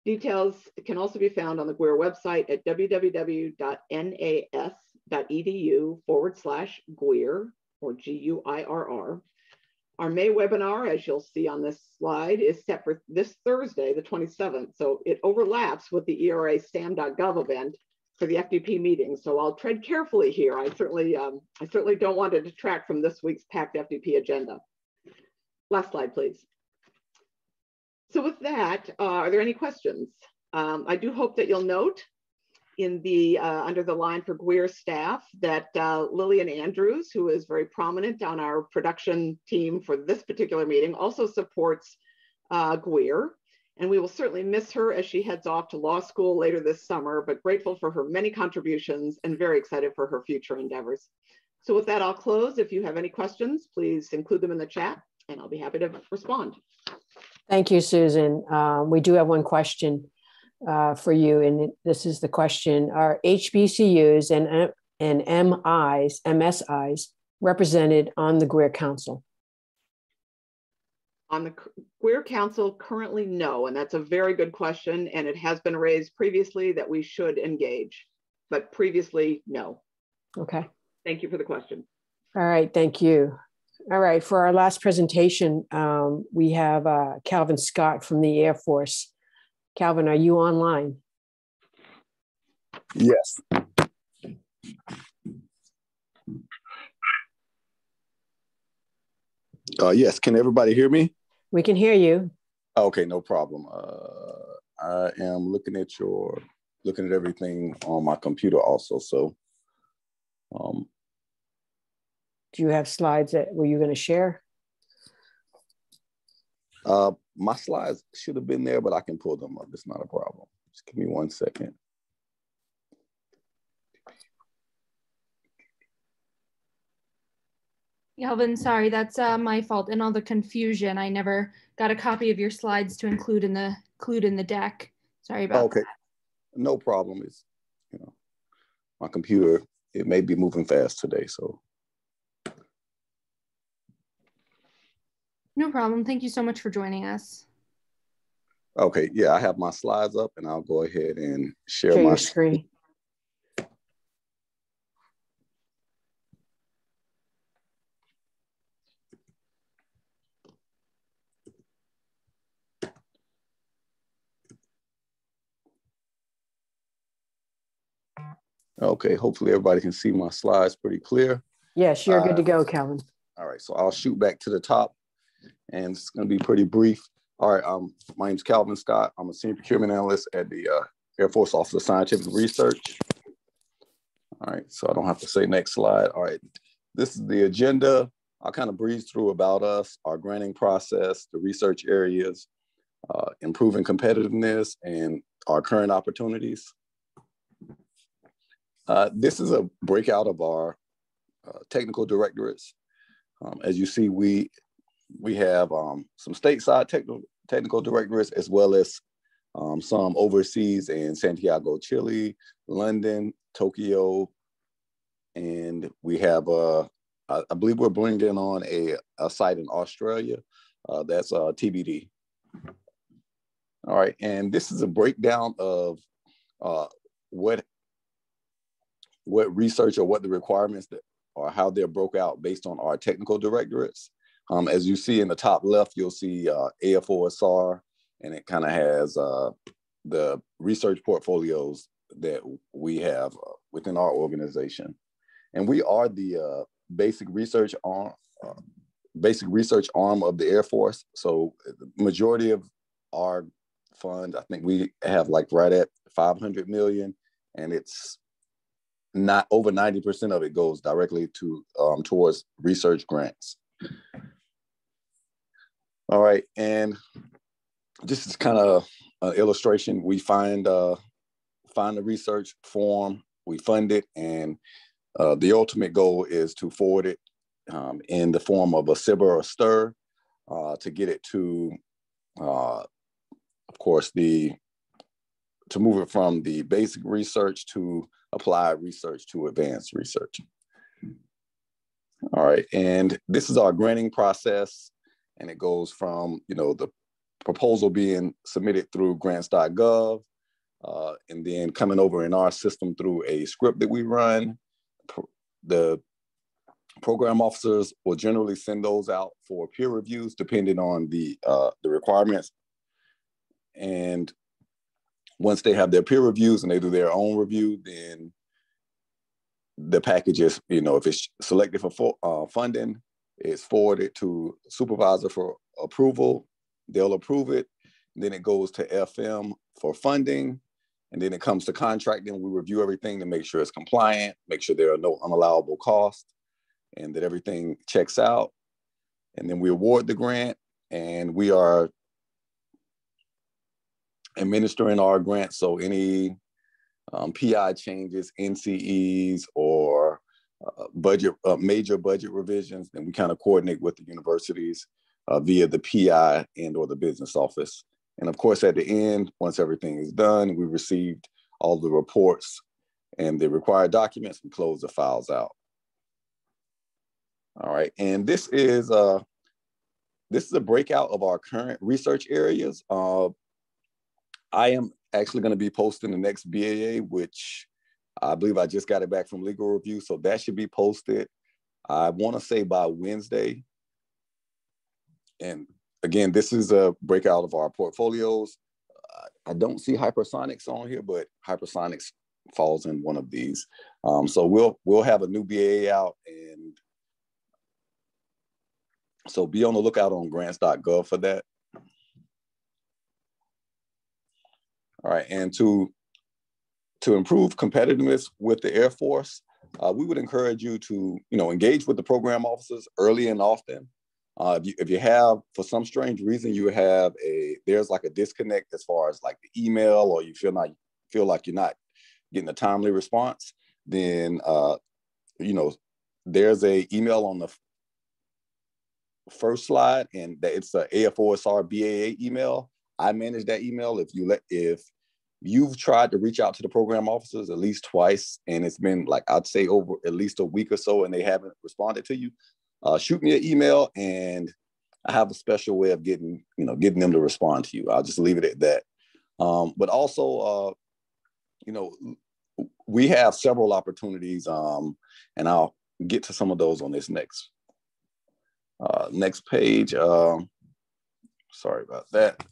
Details can also be found on the GWIR website at www.nas.edu/GWIR, or GUIRR. Our May webinar, as you'll see on this slide, is set for this Thursday, the 27th. So it overlaps with the ERA STAM.gov event for the FDP meeting. So I'll tread carefully here. I certainly don't want to detract from this week's packed FDP agenda. Last slide, please. So with that, are there any questions? I do hope that you'll note in the under the line for GWIR staff that Lillian Andrews, who is very prominent on our production team for this particular meeting, also supports GWIR. And we will certainly miss her as she heads off to law school later this summer, but grateful for her many contributions and very excited for her future endeavors. So with that, I'll close. If you have any questions, please include them in the chat and I'll be happy to respond. Thank you, Susan. We do have one question for you, and this is the question: are HBCUs and MSIs represented on the GWIR Council? On the GWIR Council, currently no, and that's a very good question, and it has been raised previously that we should engage, but previously, no. Okay. Thank you for the question. All right, thank you. All right, for our last presentation, we have Calvin Scott from the Air Force. Calvin, are you online? Yes. Yes, can everybody hear me? We can hear you. Okay, no problem. I am looking at everything on my computer also. So, do you have slides that were you going to share? My slides should have been there, but I can pull them up. It's not a problem. Just give me 1 second. Calvin, sorry, that's my fault. In all the confusion, I never got a copy of your slides to include in the deck. Sorry about that. No problem. It's, my computer, it may be moving fast today, so. No problem. Thank you so much for joining us. Okay, yeah, I have my slides up and I'll go ahead and share my screen. Okay, hopefully everybody can see my slides pretty clear. Yes, you're good to go, Calvin. All right, so I'll shoot back to the top and it's gonna be pretty brief. All right, my name's Calvin Scott. I'm a senior procurement analyst at the Air Force Office of Scientific Research. All right, so I don't have to say next slide. All right, this is the agenda. I'll kind of breeze through about us, our granting process, the research areas, improving competitiveness, and our current opportunities. This is a breakout of our technical directorates. As you see, we have some stateside technical directorates as well as some overseas in Santiago, Chile, London, Tokyo, and we have, I believe we're bringing on a site in Australia. That's TBD. All right, and this is a breakdown of what research or what the requirements that or how they're broke out based on our technical directorates. As you see in the top left, you'll see AFOSR, and it kind of has the research portfolios that we have within our organization. And we are the basic research arm of the Air Force. So the majority of our fund, I think we have like right at 500 million, and it's not over 90% of it goes directly to towards research grants. All right, and this is kind of an illustration. We find the research form, we fund it, and the ultimate goal is to forward it in the form of a SIBR or STIR to get it to, of course, to move it from the basic research to applied research to advanced research. All right, and this is our granting process, and it goes from, the proposal being submitted through grants.gov, and then coming over in our system through a script that we run. The program officers will generally send those out for peer reviews depending on the requirements. And once they have their peer reviews and they do their own review, then the package is, if it's selected for funding, it's forwarded to supervisor for approval. They'll approve it. Then it goes to FM for funding. And then it comes to contracting. We review everything to make sure it's compliant, make sure there are no unallowable costs, and that everything checks out. And then we award the grant, and we are administering our grant. So any PI changes, NCEs, or major budget revisions, then we kind of coordinate with the universities via the PI and or the business office. And of course, at the end, once everything is done, we received all the reports and the required documents, we close the files out. All right, and this is a breakout of our current research areas. I am actually going to be posting the next BAA, which I believe I just got it back from legal review, so that should be posted, I want to say by Wednesday. And again, this is a breakout of our portfolios. I don't see hypersonics on here, but hypersonics falls in one of these. So we'll have a new BAA out, and so be on the lookout on grants.gov for that. All right, and to improve competitiveness with the Air Force, we would encourage you to engage with the program officers early and often. If you have, for some strange reason, there's like a disconnect as far as like the email, or you feel like you're not getting a timely response, then there's a email on the first slide, and it's a AFOSR BAA email. I manage that email. If you've tried to reach out to the program officers at least twice, and it's been like, I'd say over at least a week or so, and they haven't responded to you, shoot me an email, and I have a special way of getting them to respond to you. I'll just leave it at that. But also, we have several opportunities, and I'll get to some of those on this next page. Sorry about that.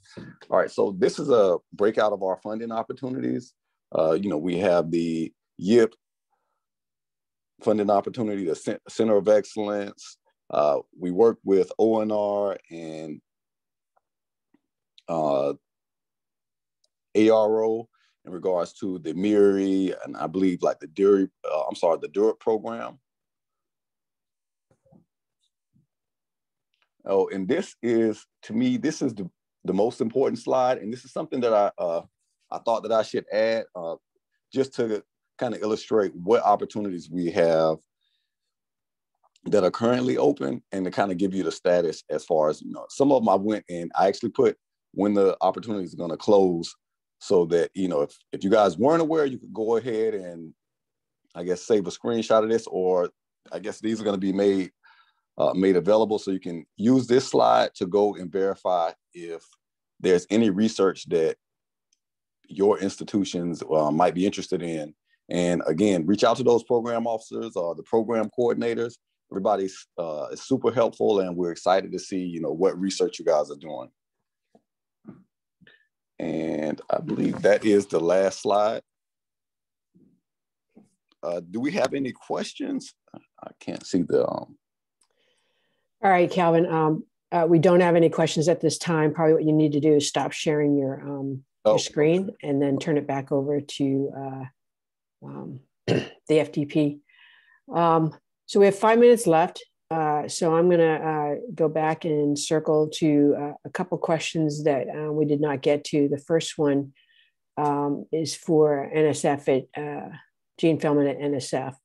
All right, so this is a breakout of our funding opportunities. We have the YIP funding opportunity, the Center of Excellence. We work with ONR and ARO in regards to the MIRI, and I believe like the DURIP program. Oh, and this is, to me, this is the most important slide, and this is something that I thought that I should add just to kind of illustrate what opportunities we have that are currently open, and to kind of give you the status as far as, some of them I went and I actually put when the opportunities are going to close, so that, if you guys weren't aware, you could go ahead and, I guess, save a screenshot of this, or I guess these are going to be made available, so you can use this slide to go and verify if there's any research that your institutions might be interested in. And again, reach out to those program officers or the program coordinators. Everybody's is super helpful, and we're excited to see what research you guys are doing. And I believe that is the last slide. Do we have any questions? I can't see the All right, Calvin, we don't have any questions at this time. Probably what you need to do is stop sharing your screen, and then turn it back over to the FTP. So we have 5 minutes left. So I'm gonna go back and circle to a couple questions that we did not get to. The first one is for NSF at Gene Feldman at NSF.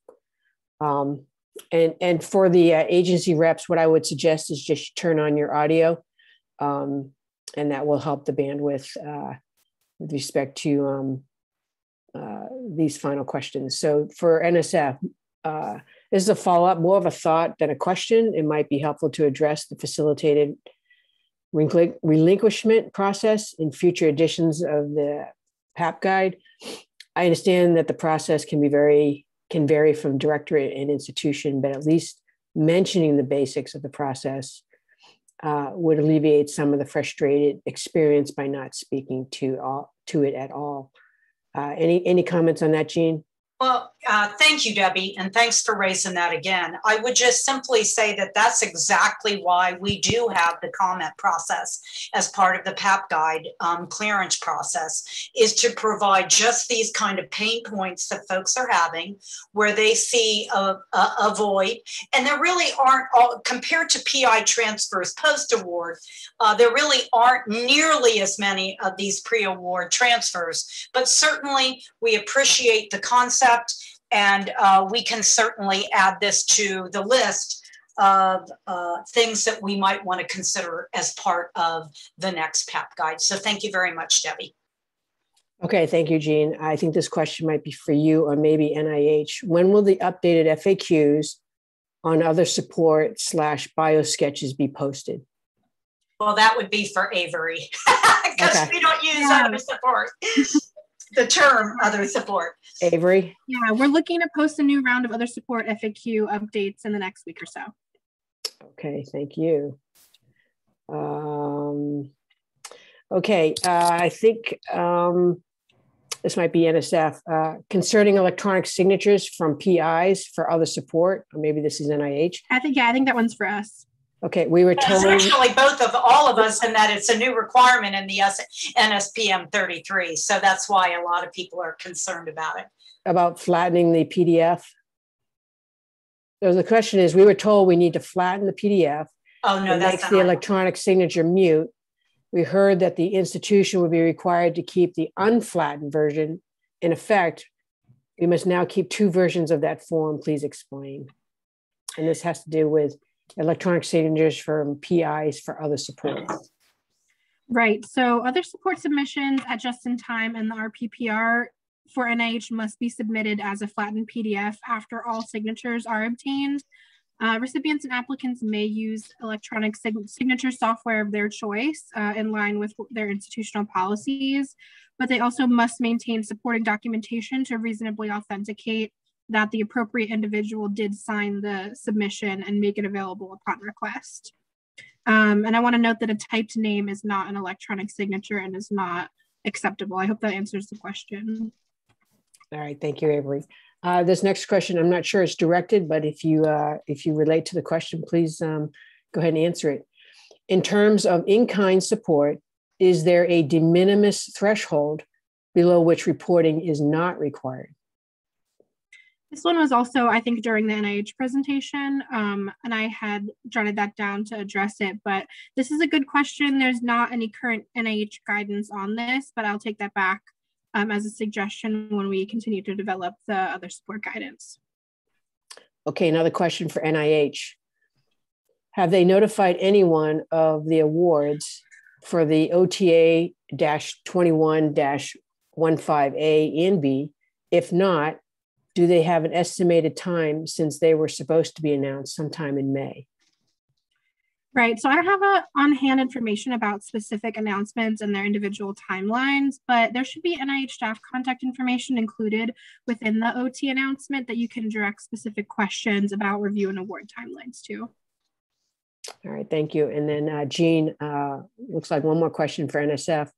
And for the agency reps, what I would suggest is just turn on your audio, and that will help the bandwidth with respect to these final questions. So for NSF, this is a follow-up, more of a thought than a question. It might be helpful to address the facilitated relinquishment process in future editions of the PAP guide. I understand that the process can vary from directorate and institution, but at least mentioning the basics of the process would alleviate some of the frustrated experience by not speaking to it at all. Any comments on that, Jean? Well, Thank you, Debbie, and thanks for raising that again. I would just simply say that that's exactly why we do have the comment process as part of the PAP guide clearance process, is to provide just these kind of pain points that folks are having where they see a void. And there really aren't, compared to PI transfers post-award, there really aren't nearly as many of these pre-award transfers, but certainly we appreciate the concept. And we can certainly add this to the list of things that we might want to consider as part of the next PAP guide. So thank you very much, Debbie. Okay, thank you, Jean. I think this question might be for you or maybe NIH. When will the updated FAQs on other support / bio sketches be posted? Well, that would be for Avery because we don't use other support. The term other support. Avery? Yeah, we're looking to post a new round of other support FAQ updates in the next week or so. Okay, thank you. Okay, I think this might be NSF, concerning electronic signatures from PIs for other support, or maybe this is NIH. I think that one's for us. Okay, we were told. It's actually all of us, and that it's a new requirement in the NSPM 33. So that's why a lot of people are concerned about it. About flattening the PDF. So the question is, we were told we need to flatten the PDF. Oh, no, that's makes the electronic signature mute. We heard that the institution would be required to keep the unflattened version. In effect, we must now keep 2 versions of that form. Please explain. And this has to do with electronic signatures from PIs for other support. Right. So other support submissions at just in time and the RPPR for NIH must be submitted as a flattened PDF after all signatures are obtained. Recipients and applicants may use electronic signature software of their choice in line with their institutional policies, but they also must maintain supporting documentation to reasonably authenticate that the appropriate individual did sign the submission and make it available upon request. And I want to note that a typed name is not an electronic signature and is not acceptable. I hope that answers the question. All right, thank you, Avery. This next question, I'm not sure it's directed, but if you relate to the question, please go ahead and answer it. In terms of in-kind support, is there a de minimis threshold below which reporting is not required? This one was also, I think, during the NIH presentation, and I had jotted that down to address it, but this is a good question. There's not any current NIH guidance on this, but I'll take that back as a suggestion when we continue to develop the other support guidance. Okay, another question for NIH. Have they notified anyone of the awards for the OTA-21-15A and B? If not, do they have an estimated time since they were supposed to be announced sometime in May? Right, so I don't have on-hand information about specific announcements and their individual timelines, but there should be NIH staff contact information included within the OT announcement that you can direct specific questions about review and award timelines to. All right, thank you. And then Jean, looks like one more question for NSF.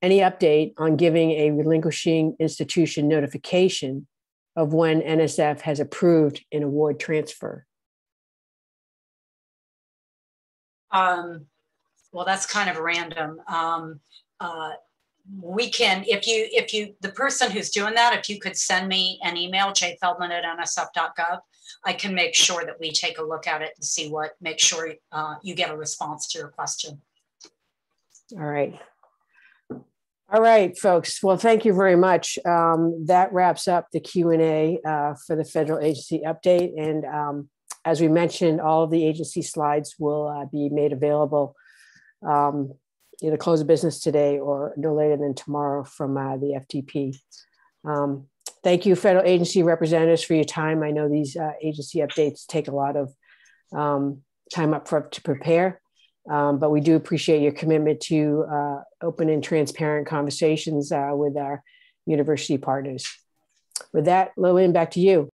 Any update on giving a relinquishing institution notification of when NSF has approved an award transfer? Well, that's kind of random. We can, the person who's doing that, if you could send me an email, jfeldman@nsf.gov, I can make sure that we take a look at it and see make sure you get a response to your question. All right. All right, folks. Well, thank you very much. That wraps up the Q&A for the federal agency update. And as we mentioned, all of the agency slides will be made available either close of business today or no later than tomorrow from the FTP. Thank you, federal agency representatives, for your time. I know these agency updates take a lot of time up front to prepare. But we do appreciate your commitment to open and transparent conversations with our university partners. With that, Lillian, back to you.